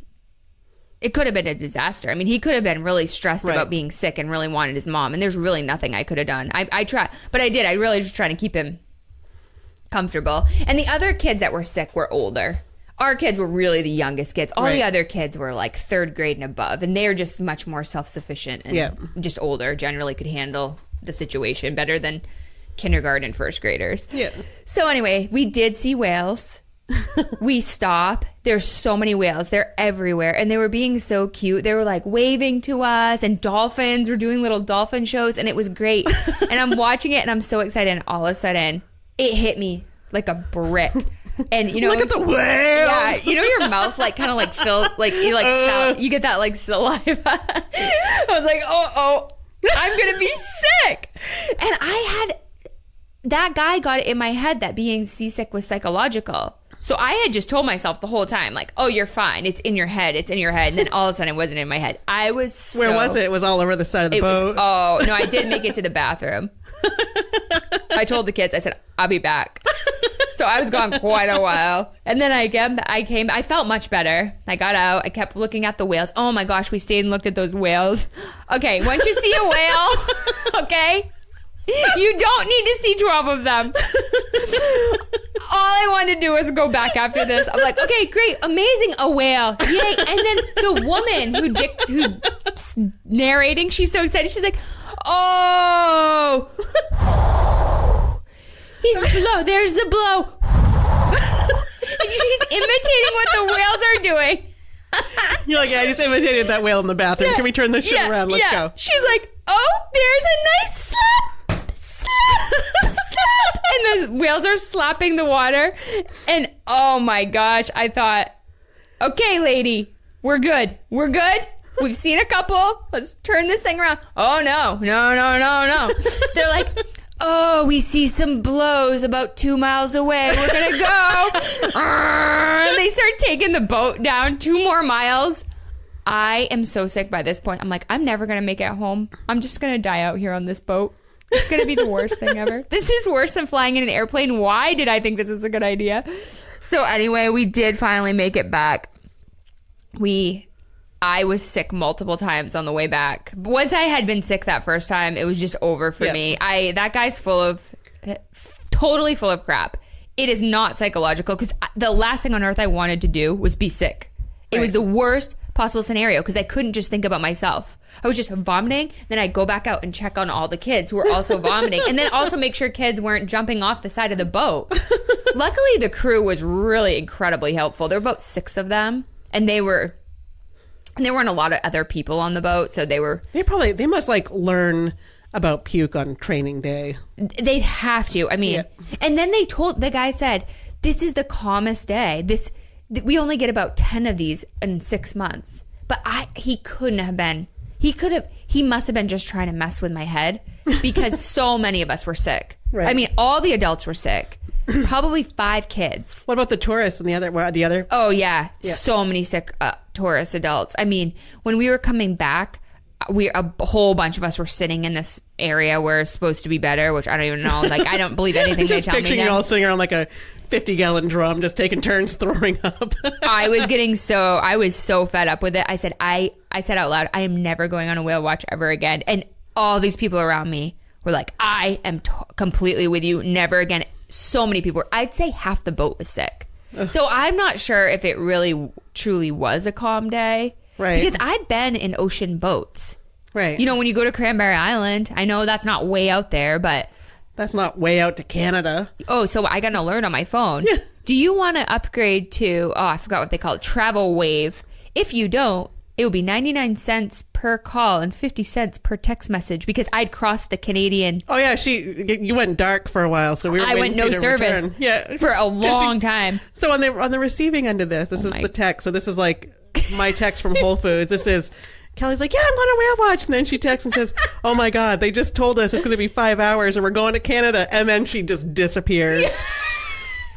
it could have been a disaster. I mean, he could have been really stressed about being sick and really wanted his mom. And there's really nothing I could have done. I tried, but I did. I really was trying to keep him comfortable. And the other kids that were sick were older. Our kids were really the youngest kids. All the other kids were like 3rd grade and above. And they were just much more self-sufficient and just older, generally could handle the situation better than kindergarten and 1st graders. Yeah. So anyway, we did see whales. We stop. There's so many whales. They're everywhere. And they were being so cute. They were like waving to us, and dolphins were doing little dolphin shows, and it was great. And I'm watching it and I'm so excited. And all of a sudden it hit me like a brick. And you know, look at the whales. Yeah, you know, your mouth like kind of like filled, like you like you get that like saliva. I was like, oh, I'm gonna be sick. And that guy got it in my head that being seasick was psychological. So I had just told myself the whole time, like, oh, you're fine. It's in your head. It's in your head. And then all of a sudden it wasn't in my head. I was so... Where was it? It was all over the side of the boat. No, I did make it to the bathroom. I told the kids, I said, I'll be back. So I was gone quite a while. And then I came, I felt much better. I got out. I kept looking at the whales. Oh my gosh, we stayed and looked at those whales. Okay, once you see a whale, okay, you don't need to see 12 of them. All I wanted to do was go back after this. I'm like, okay, great, amazing, a whale, yay! And then the woman who's narrating, she's so excited. She's like, oh, he's blow. There's the blow. And she's imitating what the whales are doing. You're like, yeah, I just imitated that whale in the bathroom. Can we turn this shit around? Let's go. She's like, oh, there's a nice slap. And the whales are slapping the water. And oh my gosh, I thought, okay, lady, we're good. We're good. We've seen a couple. Let's turn this thing around. Oh, no. They're like, oh, we see some blows about 2 miles away. We're going to go. And they start taking the boat down 2 more miles. I am so sick by this point. I'm like, I'm never going to make it home. I'm just going to die out here on this boat. It's going to be the worst thing ever. This is worse than flying in an airplane. Why did I think this is a good idea? So anyway, we did finally make it back. I was sick multiple times on the way back. Once I had been sick that first time, it was just over for me. That guy's totally full of crap. It is not psychological, because the last thing on earth I wanted to do was be sick. It was the worst possible scenario, because I couldn't just think about myself. I was just vomiting. Then I'd go back out and check on all the kids who were also vomiting, and then also make sure kids weren't jumping off the side of the boat. Luckily, the crew was really incredibly helpful. There were about 6 of them, and there weren't a lot of other people on the boat, so they must like learn about puke on training day. They'd have to. I mean, and then the guy said, this is the calmest day. We only get about 10 of these in 6 months. But he couldn't have been. He must have been just trying to mess with my head, because so many of us were sick. Right. I mean, all the adults were sick. Probably 5 kids. What about the tourists and the other? Oh, yeah. So many sick tourist adults. I mean, when we were coming back, a whole bunch of us were sitting in this area where it's supposed to be better, which I don't even know. Like, I don't believe anything they tell me. Picturing you all sitting around like a 50-gallon drum, just taking turns throwing up. I was so fed up with it. I said out loud, I am never going on a whale watch ever again. And all these people around me were like, I am completely with you. Never again. So many people. I'd say half the boat was sick. So I'm not sure if it really truly was a calm day. Right. Because I've been in ocean boats. Right. You know, when you go to Cranberry Island, I know that's not way out there, but... That's not way out to Canada. Oh, so I got an alert on my phone. Yeah. Do you want to upgrade to, I forgot what they call it, Travel Wave? If you don't, it will be 99 cents per call and 50 cents per text message, because I'd crossed the Canadian... Oh, yeah, you went dark for a while, so we were waiting no service for a long time. So on the receiving end of this is the text. So this is like my text from Whole Foods. This is... Kelly's like, yeah, I'm on a whale watch. And then she texts and says, oh my God, they just told us it's going to be 5 hours and we're going to Canada. And then she just disappears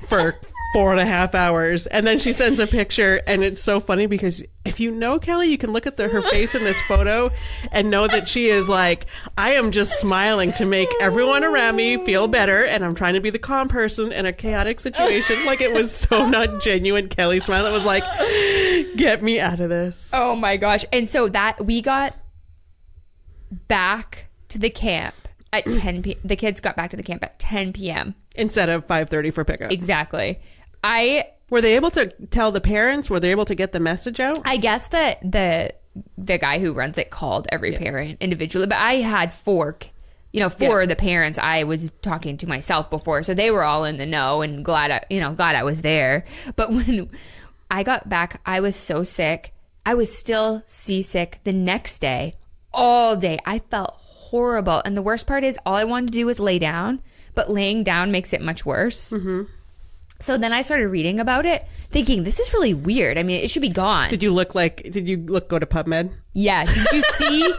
for 4.5 hours. And then she sends a picture, and it's so funny because if you know Kelley, you can look at her face in this photo and know that she is like, I am just smiling to make everyone around me feel better, and I'm trying to be the calm person in a chaotic situation. Like, it was so not genuine Kelley smile. It was like, get me out of this. Oh my gosh. And so that we got back to the camp at 10 p.m. The kids got back to the camp at 10 p.m. Instead of 5:30 for pickup. Exactly. Were they able to tell the parents? Were they able to get the message out? I guess that the guy who runs it called every parent individually, but I had for the parents, I was talking to myself before, so they were all in the know and glad I was there. But when I got back, I was so sick. I was still seasick the next day, all day. I felt horrible. And the worst part is all I wanted to do was lay down, but laying down makes it much worse. Mm-hmm. So then I started reading about it, thinking, this is really weird. I mean, it should be gone. Did you go to PubMed? Yeah. Did you see?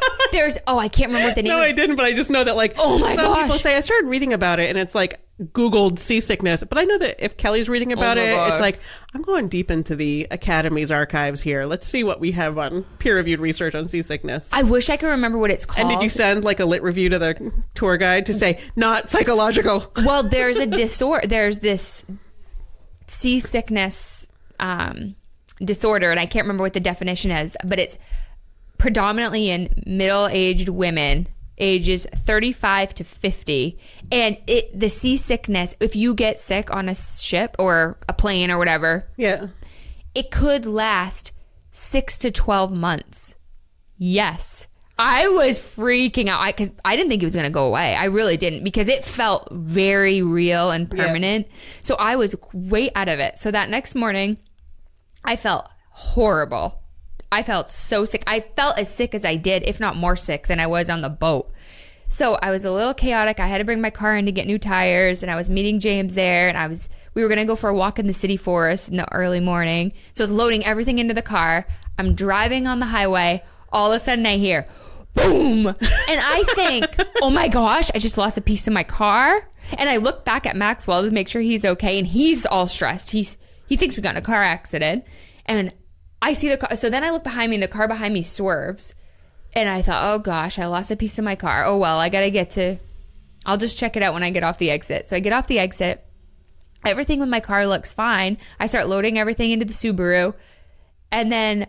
I can't remember what the name No, I didn't, but I just know that, like, some people say, I started reading about it, and it's like, Googled seasickness. But I know that if Kelley's reading about it's like, I'm going deep into the Academy's archives here. Let's see what we have on peer-reviewed research on seasickness. I wish I could remember what it's called. And did you send, like, a lit review to the tour guide to say, not psychological? Well, there's a disorder. There's this seasickness disorder, and I can't remember what the definition is, but it's predominantly in middle-aged women, ages 35 to 50, and the seasickness, if you get sick on a ship or a plane or whatever, it could last 6 to 12 months. Yes. I was freaking out because I didn't think it was going to go away. I really didn't, because it felt very real and permanent. So I was way out of it. So that next morning, I felt horrible. I felt so sick. I felt as sick as I did, if not more sick than I was on the boat. So I was a little chaotic. I had to bring my car in to get new tires, and I was meeting James there, and we were going to go for a walk in the city forest in the early morning. So I was loading everything into the car. I'm driving on the highway. All of a sudden I hear boom, and I think, oh my gosh, I just lost a piece of my car. And I look back at Maxwell to make sure he's okay, and he's all stressed. He thinks we got in a car accident, and I see the car. So then I look behind me, and the car behind me swerves. And I thought, oh gosh, I lost a piece of my car. Oh well, I'll just check it out when I get off the exit. So I get off the exit. Everything with my car looks fine. I start loading everything into the Subaru. And then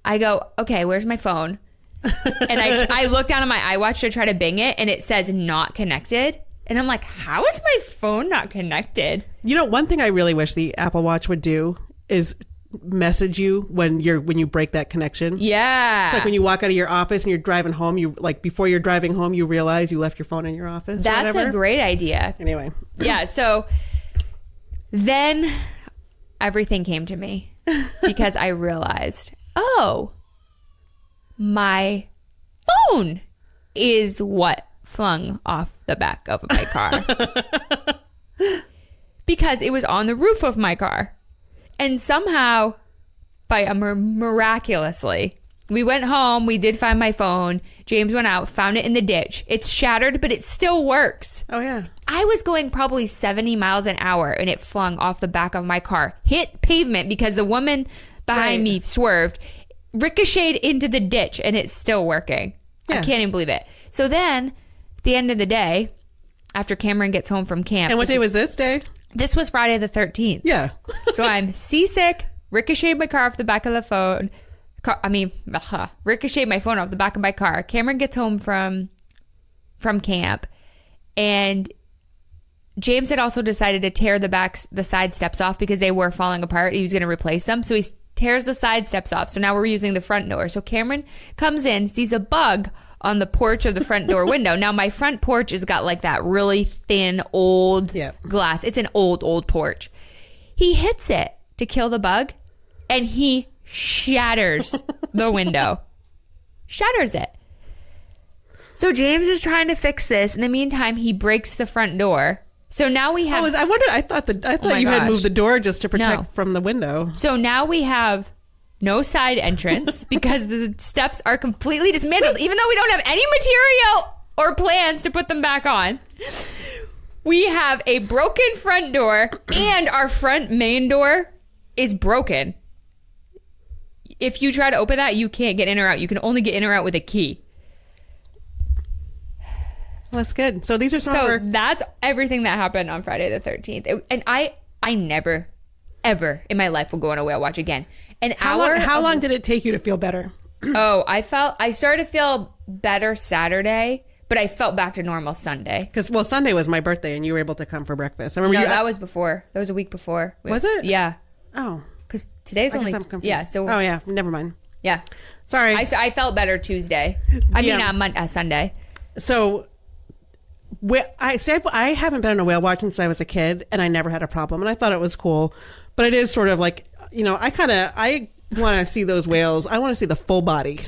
I go, okay, where's my phone? And I look down at my iWatch to try to Bing it, and it says not connected. And I'm like, how is my phone not connected? You know, one thing I really wish the Apple Watch would do is message you when you break that connection. Yeah. It's like when you walk out of your office and you're driving home, before you're driving home, you realize you left your phone in your office. That's a great idea. Anyway. Yeah. So then everything came to me because I realized, my phone is what flung off the back of my car. Because it was on the roof of my car. And somehow, miraculously, we went home. We did find my phone. James went out, found it in the ditch. It's shattered, but it still works. Oh, yeah. I was going probably 70 miles an hour, and it flung off the back of my car. Hit pavement because the woman behind me swerved, ricocheted into the ditch, and it's still working. Yeah. I can't even believe it. So then, at the end of the day, after Cameron gets home from camp. And what day was this day? This was Friday the 13th. Yeah. So I'm seasick, ricocheted my car off the back of the phone. Ricocheted my phone off the back of my car. Cameron gets home from camp, and James had also decided to tear the side steps off because they were falling apart. He was going to replace them. So he tears the side steps off. So now we're using the front door. So Cameron comes in, sees a bug on the porch of the front door window. Now my front porch has got like that really thin old glass. It's an old porch. He hits it to kill the bug, and he shatters the window. Shatters it. So James is trying to fix this. In the meantime, he breaks the front door. So now we have. I wondered. I thought you had moved the door just to protect from the window. So now we have no side entrance because the steps are completely dismantled, even though we don't have any material or plans to put them back on. We have a broken front door and our front main door is broken. If you try to open that, you can't get in or out. You can only get in or out with a key. That's good. So these are some of our... that's everything that happened on Friday the 13th. And I never, ever in my life will go on a whale watch again. How long did it take you to feel better? I started to feel better Saturday, but I felt back to normal Sunday. Because, Sunday was my birthday and you were able to come for breakfast. I remember that was before. That was a week before. Was it? Yeah. Oh. Because today's only... Yeah, so... Oh, yeah. Never mind. Yeah. Sorry. I felt better Tuesday. Sunday. So... I haven't been on a whale watch since I was a kid, and I never had a problem, and I thought it was cool. But it is sort of like, I want to see those whales. I want to see the full body.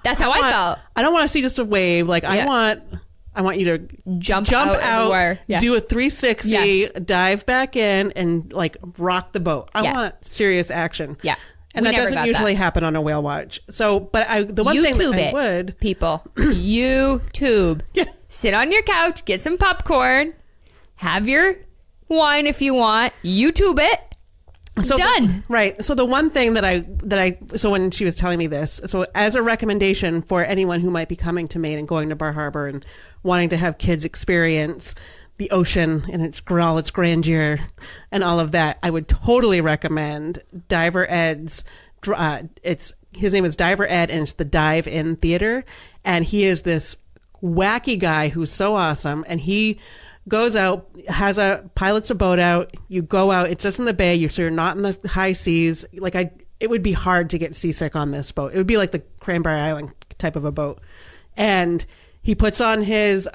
That's how I felt. I don't want to see just a wave. Like, I want you to jump out, do a 360, dive back in, and like rock the boat. I want serious action. Yeah. And that doesn't usually happen on a whale watch. So, but the one thing that I would... people. YouTube. Yeah. Sit on your couch, get some popcorn, have your wine if you want, YouTube it. So done. Right. So the one thing so when she was telling me this, so as a recommendation for anyone who might be coming to Maine and going to Bar Harbor and wanting to have kids experience the ocean and all its grandeur and all of that, I would totally recommend Diver Ed's. His name is Diver Ed, and it's the Dive In Theater, and he is this wacky guy who's so awesome, and he goes out, pilots a boat out. You go out, it's just in the bay, so you're not in the high seas. It would be hard to get seasick on this boat. It would be like the Cranberry Island type of a boat. And he puts on his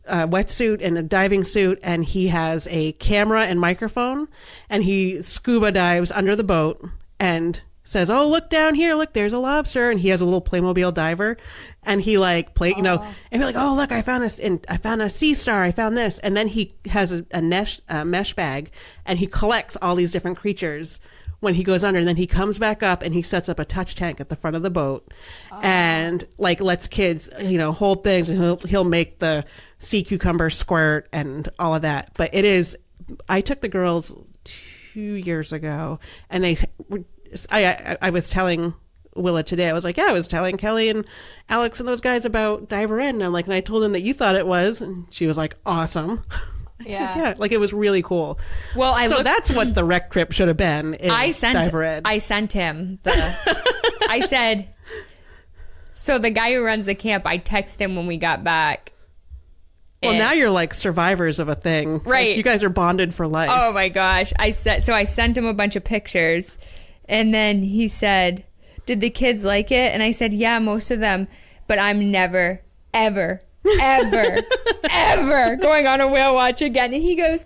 wetsuit and a diving suit, and he has a camera and microphone, and he scuba dives under the boat and says, "Oh, look down here, look, there's a lobster," and he has a little Playmobil diver, and he and be like, "Oh, look, I found a sea star, I found this," and then he has a mesh bag, and he collects all these different creatures when he goes under, and then he comes back up and he sets up a touch tank at the front of the boat, and lets kids, hold things, and he'll make the sea cucumber squirt and all of that. But I took the girls 2 years ago, and I was telling Willa today, I was like, I was telling Kelley and Alex and those guys about Diver In, and I told them that you thought it was, and she was like, awesome. Yeah. It was really cool. Well, that's what the rec trip should have been. Diver Ed. I sent him I said, so the guy who runs the camp, I texted him when we got back. Well, now you're like survivors of a thing. Right. You guys are bonded for life. Oh my gosh. I sent him a bunch of pictures. And then he said, "Did the kids like it?" And I said, "Yeah, most of them. But I'm never, ever, ever, ever going on a whale watch again." And he goes,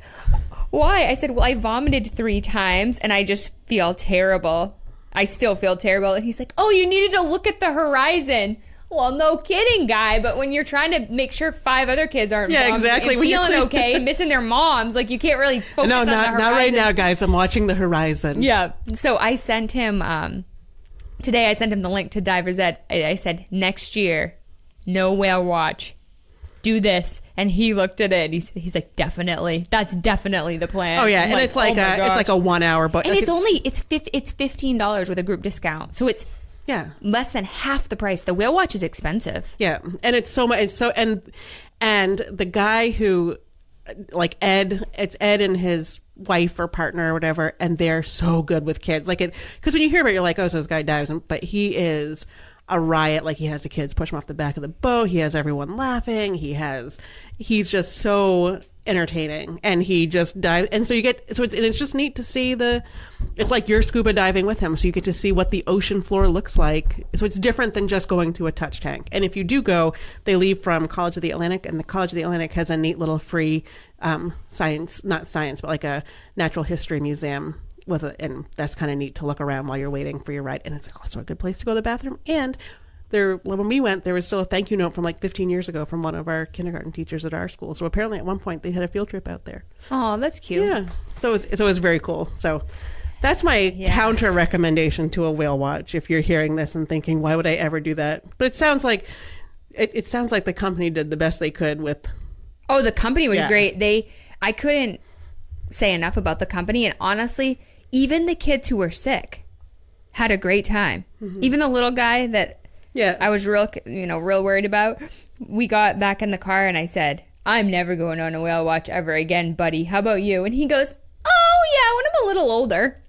"Why?" I said, "Well, I vomited 3 times and I just feel terrible. I still feel terrible." And he's like, "Oh, you needed to look at the horizon." Well, no kidding, guy. But when you're trying to make sure 5 other kids aren't exactly. feeling okay, missing their moms, you can't really focus on the horizon. Not right now, guys. I'm watching the horizon. Yeah. So I sent him, today I sent him the link to Diver's Ed. I said, next year, no whale watch. Do this. And he looked at it and he's like, definitely. That's definitely the plan. Oh, yeah. And it's like a 1 hour. But and it's $15 with a group discount. So it's... Yeah, less than half the price. The whale watch is expensive. Yeah, and it's so much. And the guy who, Ed, it's Ed and his wife or partner or whatever, and they're so good with kids. Because when you hear about it, you're like, oh, so this guy dives, but he is a riot. He has the kids push him off the back of the boat. He has everyone laughing. He's just so entertaining, and he just dives. And so it's just neat to see it's like you're scuba diving with him, so you get to see what the ocean floor looks like. So it's different than just going to a touch tank. And if you do go, they leave from College of the Atlantic, and the College of the Atlantic has a neat little free not science, but a natural history museum and that's kind of neat to look around while you're waiting for your ride. And it's also a good place to go to the bathroom. And when we went, there was still a thank you note from 15 years ago from one of our kindergarten teachers at our school. So apparently at one point they had a field trip out there. Oh, that's cute. Yeah. So it was very cool. So that's my counter recommendation to a whale watch. If you're hearing this and thinking, why would I ever do that? But it sounds like the company did the best they could with. Oh, the company was great. I couldn't say enough about the company. And honestly, even the kids who were sick had a great time. Even the little guy that I was real worried about. We got back in the car and I said, I'm never going on a whale watch ever again, buddy. How about you? And he goes, oh yeah, when I'm a little older.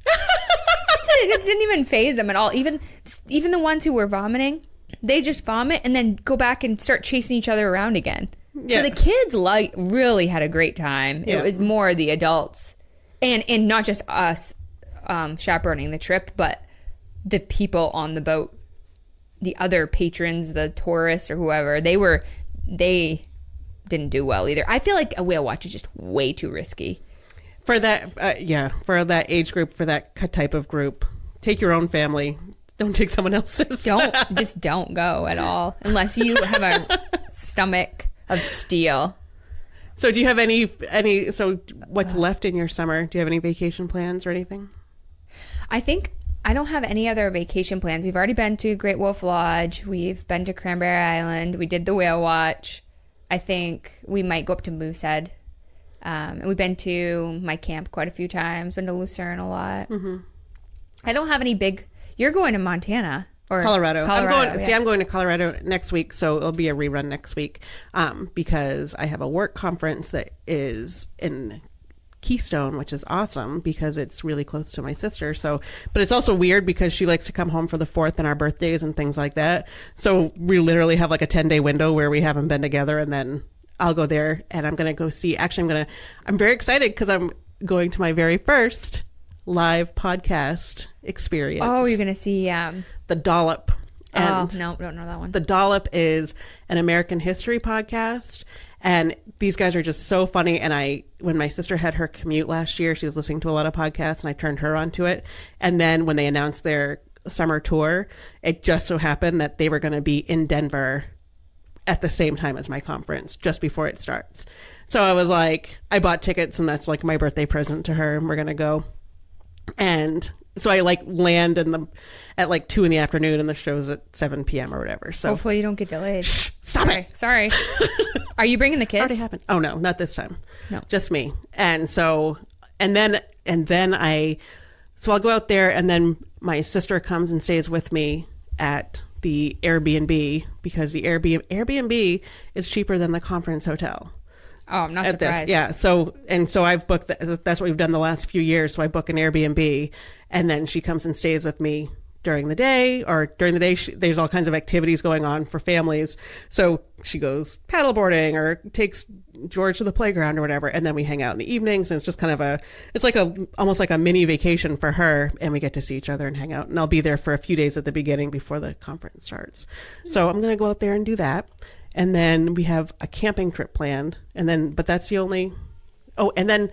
It didn't even faze them at all. Even the ones who were vomiting, they just vomit and then go back and start chasing each other around again. Yeah. So the kids really had a great time. Yeah. It was more the adults and not just us chaperoning the trip, but the people on the boat, the other patrons, the tourists or whoever. They didn't do well either. I feel like a whale watch is just way too risky. For that, for that age group, for that type of group, take your own family. Don't take someone else's. Don't go at all unless you have a stomach of steel. So do you have any? So what's left in your summer? Do you have any vacation plans or anything? I think I don't have any other vacation plans. We've already been to Great Wolf Lodge. We've been to Cranberry Island. We did the whale watch. I think we might go up to Moosehead. And we've been to my camp quite a few times. Been to Lucerne a lot. Mm-hmm. I don't have any big... You're going to Montana or Colorado. I'm going to Colorado next week, so it'll be a rerun next week because I have a work conference that is in Keystone, which is awesome because it's really close to my sister. So, but it's also weird because she likes to come home for the 4th and our birthdays and things like that. So we literally have like a 10-day window where we haven't been together, and then I'll go there and I'm going to go see. Actually, I'm very excited because I'm going to my very first live podcast experience. Oh, you're going to see the Dollop. And no, don't know that one. The Dollop is an American history podcast, and these guys are just so funny. And when my sister had her commute last year, she was listening to a lot of podcasts, and I turned her onto it. And then when they announced their summer tour, it just so happened that they were going to be in Denver at the same time as my conference, just before it starts. So I was like, I bought tickets, and that's like my birthday present to her, and we're going to go. And so I land at 2 in the afternoon, and the show's at 7 p.m. or whatever. So hopefully you don't get delayed. Shh, stop it. Sorry. Are you bringing the kids? Already happened. Oh no, not this time. No, just me. And so, and then I'll go out there, and then my sister comes and stays with me at the Airbnb because the Airbnb is cheaper than the conference hotel. Oh, I'm not surprised. Yeah. So I've booked that's what we've done the last few years. So I book an Airbnb, and then she comes and stays with me during the day, there's all kinds of activities going on for families. So she goes paddleboarding or takes George to the playground or whatever. And then we hang out in the evenings, and it's just kind of almost like a mini vacation for her. And we get to see each other and hang out. And I'll be there for a few days at the beginning before the conference starts. So I'm going to go out there and do that. And then we have a camping trip planned. But that's the only... Oh, and then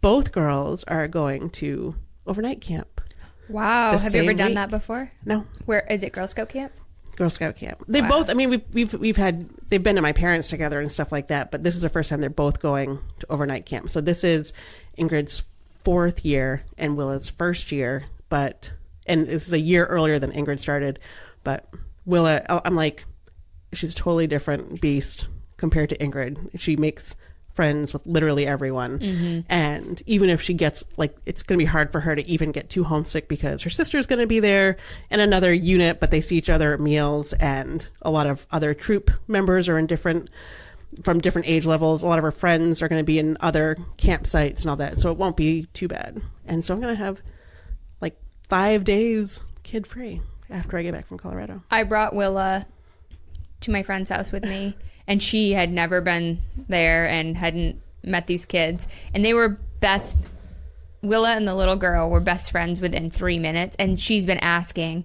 both girls are going to overnight camp. Wow. Have you ever done that before? No. Where is it? Girl Scout camp? Girl Scout camp. They both, I mean, they've been to my parents together and stuff like that, but this is the first time they're both going to overnight camp. So this is Ingrid's 4th year and Willa's 1st year, and this is a year earlier than Ingrid started, but Willa, I'm like, she's a totally different beast compared to Ingrid. She makes friends with literally everyone. Mm-hmm. And even if she gets, it's going to be hard for her to even get too homesick because her sister's going to be there in another unit, but they see each other at meals, and a lot of other troop members are from different age levels. A lot of her friends are going to be in other campsites and all that. So it won't be too bad. And so I'm going to have 5 days kid free after I get back from Colorado. I brought Willa to my friend's house with me, and she had never been there and hadn't met these kids, and they were best. Willa and the little girl were best friends within 3 minutes, and she's been asking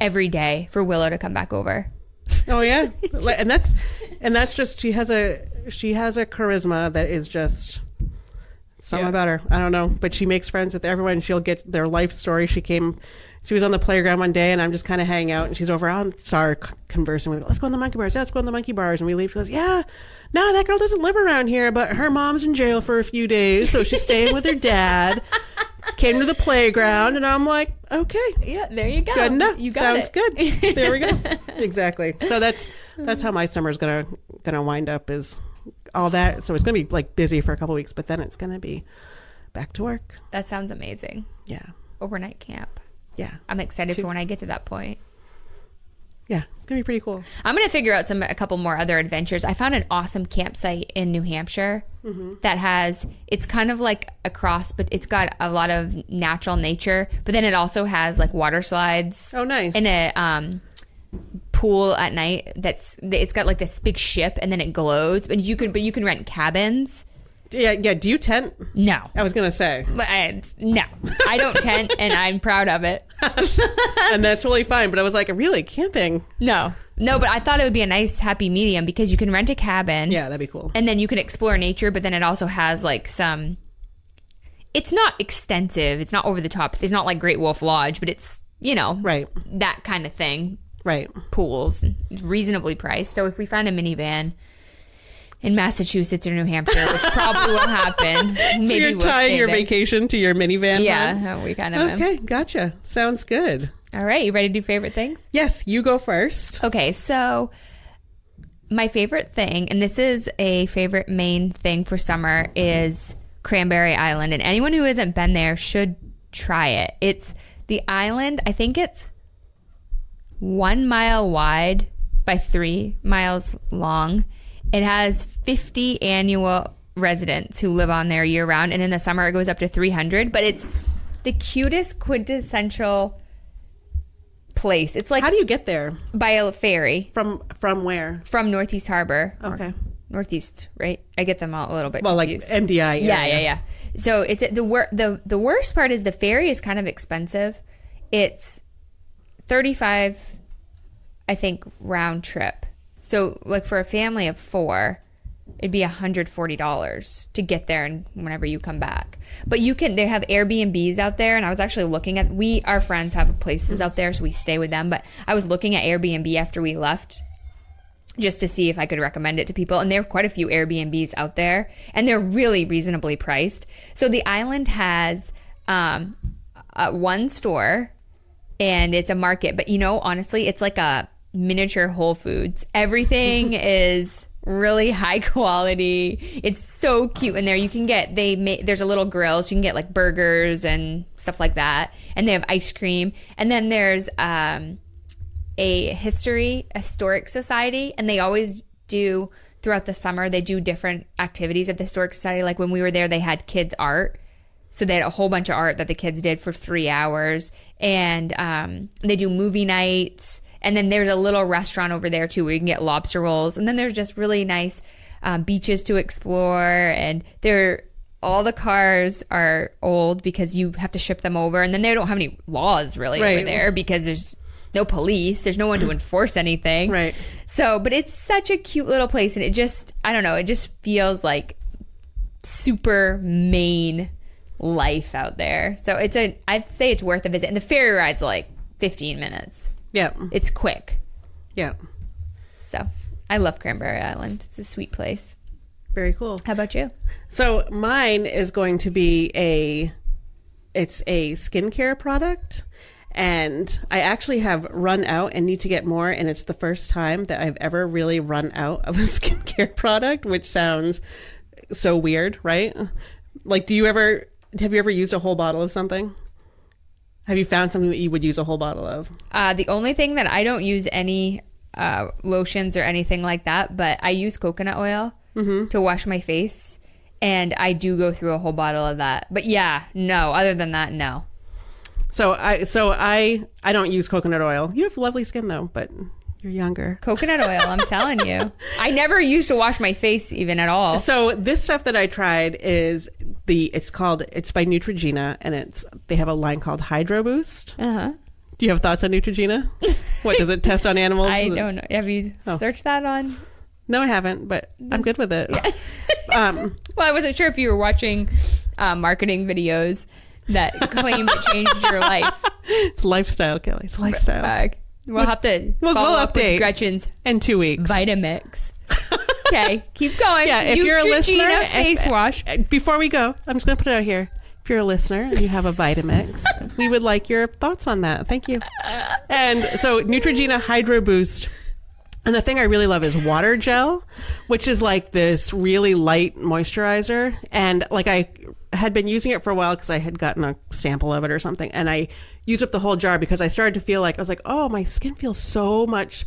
every day for Willa to come back over. Oh yeah. and that's just she has a charisma that is just something about her. I don't know, but she makes friends with everyone. She'll get their life story. She was on the playground one day, and I'm just kind of hanging out, and she's over on Star conversing with her. Let's go in the monkey bars. Yeah, let's go in the monkey bars. And we leave. She goes, yeah, no, that girl doesn't live around here, but her mom's in jail for a few days, so she's staying with her dad. Came to the playground, and I'm like, okay. Yeah, there you go. Good enough. You got Sounds good. There we go. Exactly. So that's how my summer's gonna wind up. Is all that. So it's going to be like busy for a couple weeks, but then it's going to be back to work. That sounds amazing. Yeah. Overnight camp. Yeah. I'm excited for when I get to that point. Yeah, it's going to be pretty cool. I'm going to figure out a couple more other adventures. I found an awesome campsite in New Hampshire that it's kind of like a cross, but it's got a lot of natural nature, but then it also has like water slides. Oh, nice. And a pool at night it's got like this big ship and then it glows, but you can rent cabins. Yeah. Do you tent? No. I was going to say. No. I don't tent, and I'm proud of it. And that's really fine. But I was like, really? Camping? No, but I thought it would be a nice happy medium because you can rent a cabin. Yeah, that'd be cool. And then you can explore nature, but then it also has like it's not extensive. It's not over the top. It's not like Great Wolf Lodge, but it's, right, that kind of thing. Right. Pools, reasonably priced. So if we find a minivan in Massachusetts or New Hampshire, which probably will happen. Maybe so you're tying your vacation to your minivan? Yeah, we kind of Okay, gotcha. Sounds good. All right, you ready to do favorite things? Yes, you go first. Okay, so my favorite thing, and this is a favorite main thing for summer, is Cranberry Island. And anyone who hasn't been there should try it. It's the island, I think it's 1 mile wide by 3 miles long. It has 50 annual residents who live on there year round, and in the summer it goes up to 300. But it's the cutest quintessential place. It's like, how do you get there? By a ferry. From where? From Northeast Harbor. Okay. Northeast, right? I get them all a little bit confused. confused. Like MDI area. Yeah. So it's the worst part is the ferry is kind of expensive. It's $35, I think, round trip. So, like, for a family of 4, it'd be $140 to get there and whenever you come back. But they have Airbnbs out there, and I was actually looking at, our friends have places out there, so we stay with them. But I was looking at Airbnb after we left just to see if I could recommend it to people. And there are quite a few Airbnbs out there, and they're really reasonably priced. So the island has one store, and it's a market. But, honestly, it's like a miniature Whole Foods. Everything is really high quality. It's so cute in there. You can get, there's a little grill, so you can get like burgers and stuff like that. And they have ice cream. And then there's a historic society, and they always do, throughout the summer, they do different activities at the Historic Society. Like when we were there, they had kids art. So they had a whole bunch of art that the kids did for 3 hours. And they do movie nights. And then there's a little restaurant over there, too, where you can get lobster rolls. And then there's just really nice beaches to explore. And all the cars are old because you have to ship them over. And then they don't have any laws, really, over there because there's no police. There's no one to enforce anything. Right. So, but it's such a cute little place. And it just, I don't know, it just feels like super Maine life out there. So I'd say it's worth a visit. And the ferry ride's like 15 minutes. Yeah. It's quick. Yeah. So I love Cranberry Island. It's a sweet place. Very cool. How about you? So mine is going to be it's a skincare product, and I actually have run out and need to get more, and it's the first time that I've ever really run out of a skincare product, which sounds so weird, right? Like, have you ever used a whole bottle of something? Have you found something that you would use a whole bottle of? The only thing that I don't use any lotions or anything like that, but I use coconut oil to wash my face, and I do go through a whole bottle of that. But yeah, no. Other than that, no. So I don't use coconut oil. You have lovely skin though, but you're younger. Coconut oil, I'm telling you. I never used to wash my face even at all. So this stuff that I tried is it's by Neutrogena, and they have a line called Hydro Boost. Uh-huh. Do you have thoughts on Neutrogena? What, does it test on animals? I don't know. Have you searched that on? No, I haven't, but I'm good with it. Yeah. Well, I wasn't sure if you were watching marketing videos that claimed it changed your life. It's lifestyle, Kelly. It's lifestyle. We'll have to follow up with Gretchen's in 2 weeks. Vitamix. Okay, keep going. Yeah, if you're a listener, face wash. Before we go, I'm just going to put it out here. If you're a listener and you have a Vitamix, we would like your thoughts on that. Thank you. And so Neutrogena Hydro Boost And the thing I really love is water gel, which is like this really light moisturizer. And like I had been using it for a while because I had gotten a sample of it or something. And I used up the whole jar because I started to feel like, I was like, oh, my skin feels so much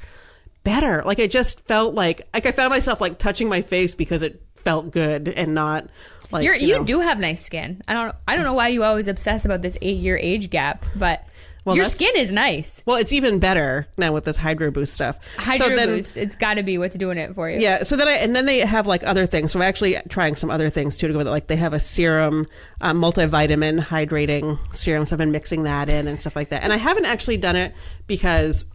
better. Like it just felt like I found myself like touching my face because it felt good and not like, you do have nice skin. I don't know why you always obsess about this 8-year age gap, but your skin is nice. Well, it's even better now with this Hydro Boost stuff. Boost, it's got to be what's doing it for you. Yeah. So then they have like other things. So I'm actually trying some other things too to go with it. Like they have a serum, multivitamin hydrating serum. So I've been mixing that in and stuff like that. And I haven't actually done it because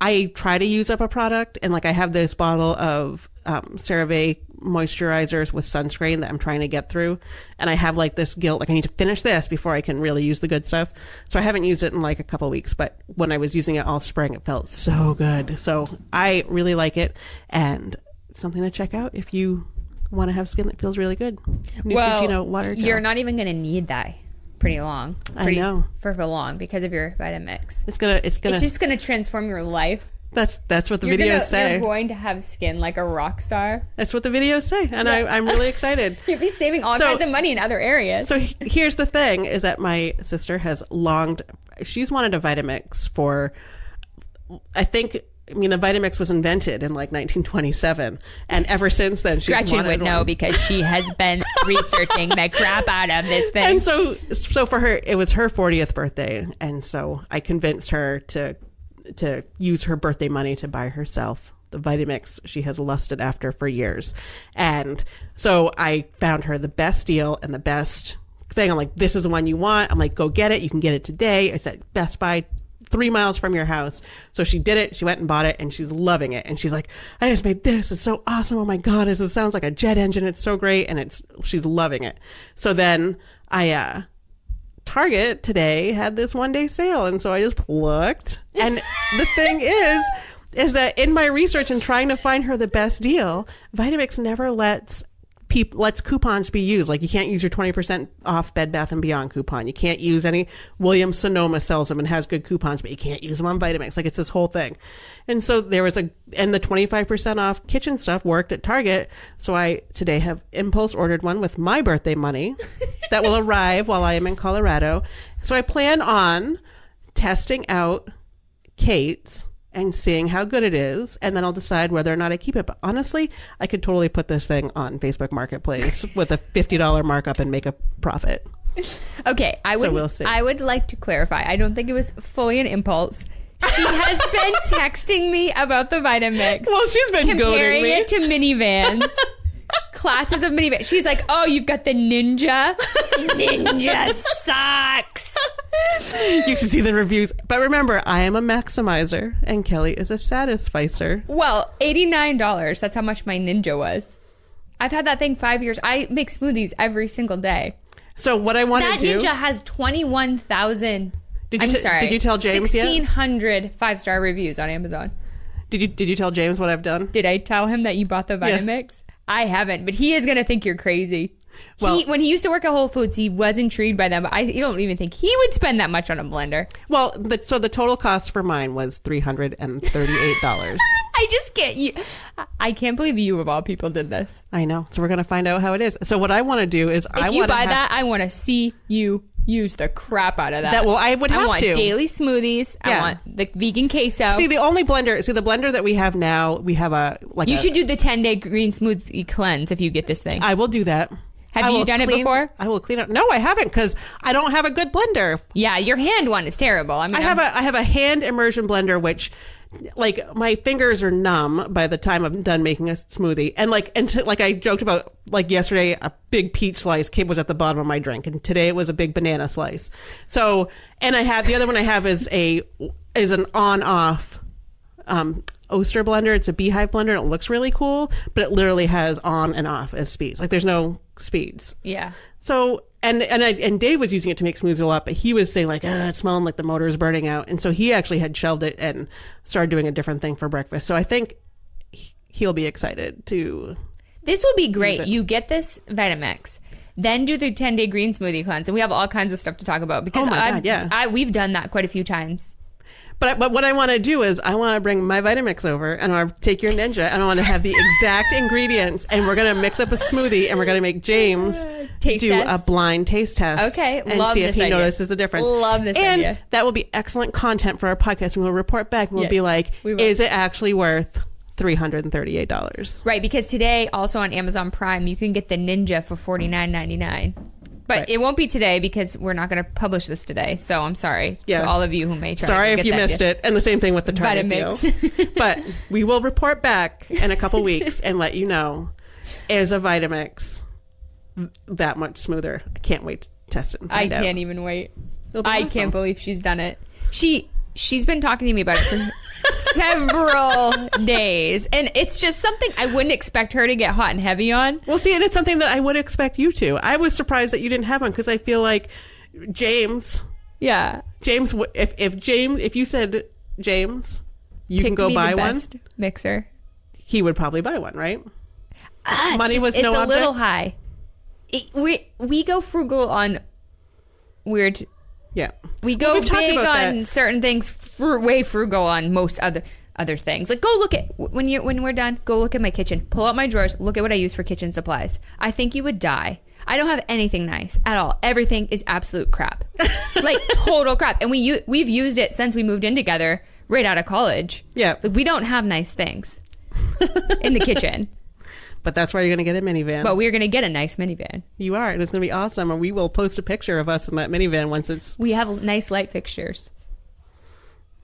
I try to use up a product, and like I have this bottle of CeraVe moisturizers with sunscreen that I'm trying to get through, and I have like this guilt, like I need to finish this before I can really use the good stuff. So I haven't used it in like a couple of weeks, but when I was using it all spring, it felt so good. So I really like it, and it's something to check out if you want to have skin that feels really good. Neutrogena water gel. You're not even going to need that pretty long. I know. For long because of your Vitamix. It's just gonna transform your life. That's what the videos say. You're going to have skin like a rock star. That's what the videos say, and yeah. I'm really excited. You'll be saving all kinds of money in other areas. So here's the thing: is that my sister has she's wanted a Vitamix for, the Vitamix was invented in like 1927, and ever since then she's Gretchen wanted would know one. Because she has been researching the crap out of this thing. And so for her, it was her 40th birthday, and so I convinced her to use her birthday money to buy herself the Vitamix she has lusted after for years. And so I found her the best deal and the best thing. I'm like, this is the one you want. I'm like, go get it. You can get it today. It's at Best Buy, 3 miles from your house. So she did it. She went and bought it, and she's loving it. And she's like, I just made this. It's so awesome. Oh my God. It sounds like a jet engine. It's so great. And she's loving it. So then Target today had this 1-day sale, and so I just looked. And the thing is that in my research and trying to find her the best deal, Vitamix never lets coupons be used. Like you can't use your 20% off Bed Bath & Beyond coupon. You can't use any. Williams Sonoma sells them and has good coupons, but you can't use them on Vitamix. Like it's this whole thing. And so and the 25% off kitchen stuff worked at Target. So I today have impulse ordered one with my birthday money that will arrive while I am in Colorado. So I plan on testing out Kate's and seeing how good it is, and then I'll decide whether or not I keep it. But honestly, I could totally put this thing on Facebook Marketplace with a $50 markup and make a profit. Okay, we'll see. I would like to clarify. I don't think it was fully an impulse. She has been texting me about the Vitamix. Well, she's been comparing me. it to minivans. Classes of minivans. She's like, oh, you've got the Ninja. Ninja sucks. You should see the reviews. But remember, I am a maximizer and Kelley is a satisficer. Well, $89. That's how much my Ninja was. I've had that thing 5 years. I make smoothies every single day. So what I want to do... That Ninja has 21,000... Did you tell James 1,600 5-star reviews on Amazon. Did you tell James what I've done? Did I tell him that you bought the Vitamix? Yeah. I haven't, but he is going to think you're crazy. Well, when he used to work at Whole Foods, he was intrigued by them, but I don't even think he would spend that much on a blender. Well, so the total cost for mine was $338. I just can't. I can't believe you of all people did this. I know. So we're going to find out how it is. So what I want to do is if you buy that, I want to see you use the crap out of that. I would have to. I want daily smoothies. Yeah. I want the vegan queso. See, the blender that we have now, we have You should do the 10-day green smoothie cleanse if you get this thing. I will do that. Have you done it before? I will clean up. No, I haven't, because I don't have a good blender. Yeah, your hand one is terrible. I have a hand immersion blender, which, like, my fingers are numb by the time I'm done making a smoothie. And like I joked about, like yesterday, a big peach slice was at the bottom of my drink, and today it was a big banana slice. So, and I have the other one I have is an on-off Oster blender. It's a beehive blender. It looks really cool, but it literally has on and off as speeds. Like there's no speeds. Yeah. So and Dave was using it to make smoothies a lot, but he was saying like, it's smelling like the motor is burning out, and so he actually had shelved it and started doing a different thing for breakfast. So I think he'll be excited to. This will be great. You get this Vitamix, then do the 10-day green smoothie cleanse, and we have all kinds of stuff to talk about because God, yeah. we've done that quite a few times. But what I want to do is I want to bring my Vitamix over and I'll take your Ninja and I want to have the exact ingredients and we're going to mix up a smoothie and we're going to make James do a blind taste test. Okay, and see if he notices a difference. Love this idea. And that will be excellent content for our podcast and we'll report back and we'll be like, is it actually worth $338? Right, because today also on Amazon Prime you can get the Ninja for $49.99. But it won't be today because we're not going to publish this today. So I'm sorry to all of you who may try Sorry to get if you missed it. And the same thing with the Target Vitamix deal. But we will report back in a couple weeks and let you know, is a Vitamix that much smoother? I can't wait to test it and find out. I can't even wait. I awesome. Can't believe she's done it. She's been talking to me about it for several days. And it's just something I wouldn't expect her to get hot and heavy on. Well, see, and it's something that I would expect you to. I was surprised that you didn't have one because I feel like James. Yeah. James, if you said, James, you can go buy one. Mixer. He would probably buy one, right? Money was no object. It's a little high. We go frugal on weird. Yeah. We go big on certain things, way frugal on most other things. Like, go look at, when we're done, go look at my kitchen. Pull out my drawers. Look at what I use for kitchen supplies. I think you would die. I don't have anything nice at all. Everything is absolute crap. Like, total crap. And we've used it since we moved in together right out of college. Yeah. Like, we don't have nice things in the kitchen. But that's why you're going to get a minivan. But we're going to get a nice minivan. You are. And it's going to be awesome. And we will post a picture of us in that minivan once it's... We have nice light fixtures.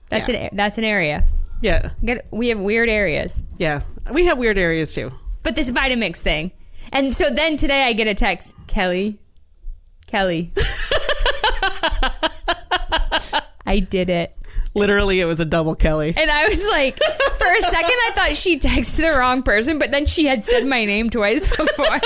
That's an area. Yeah. We have weird areas. Yeah. We have weird areas too. But this Vitamix thing. And so then today I get a text. Kelley. I did it. Literally, it was a double Kelley. And I was like, for a second, I thought she texted the wrong person, but then she had said my name twice before.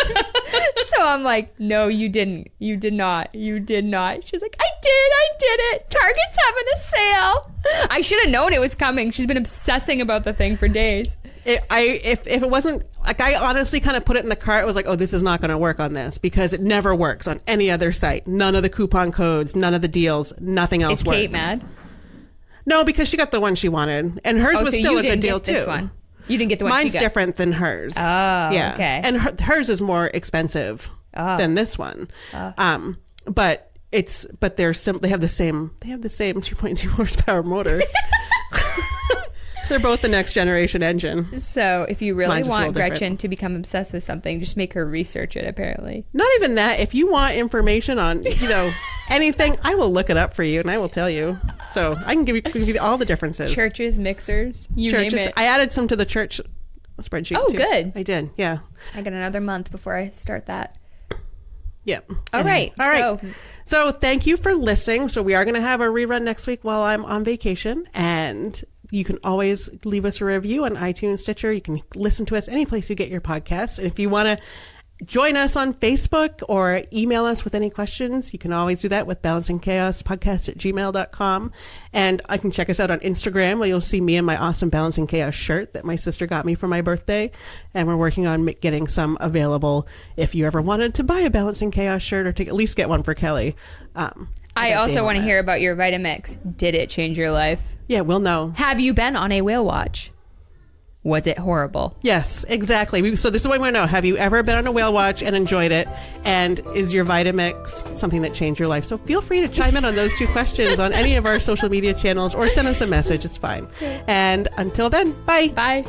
So I'm like, no, you didn't. You did not. You did not. She's like, I did it. Target's having a sale. I should have known it was coming. She's been obsessing about the thing for days. If it wasn't, like, I honestly kind of put it in the cart. I was like, oh, this is not going to work on this because it never works on any other site. None of the coupon codes, none of the deals, nothing else works. Is Kate mad? No, because she got the one she wanted, and hers was still a good deal too. This one. You didn't get the one Mine's she got. different than hers. Oh, yeah. Okay. And hers is more expensive than this one. But they're they have the same 2.2 horsepower motor. They're both the next generation engine. So if you really want Gretchen to become obsessed with something, just make her research it, apparently. Not even that. If you want information on, anything, I will look it up for you and I will tell you. So I can give you all the differences. Churches, mixers, name it. I added some to the church spreadsheet too. Good. I did, yeah. I got another month before I start that. Yep. All right. So thank you for listening. So we are going to have a rerun next week while I'm on vacation, and you can always leave us a review on iTunes, Stitcher. You can listen to us any place you get your podcasts. And if you want to join us on Facebook or email us with any questions, you can always do that with balancingchaospodcast@gmail.com. And I can check us out on Instagram where you'll see me in my awesome Balancing Chaos shirt that my sister got me for my birthday. And we're working on getting some available if you ever wanted to buy a Balancing Chaos shirt or to at least get one for Kelley. I also want to hear about your Vitamix. Did it change your life? Yeah, we'll know. Have you been on a whale watch? Was it horrible? Yes, exactly. So this is what we want to know. Have you ever been on a whale watch and enjoyed it? And is your Vitamix something that changed your life? So feel free to chime in on those two questions on any of our social media channels or send us a message. It's fine. And until then, bye. Bye.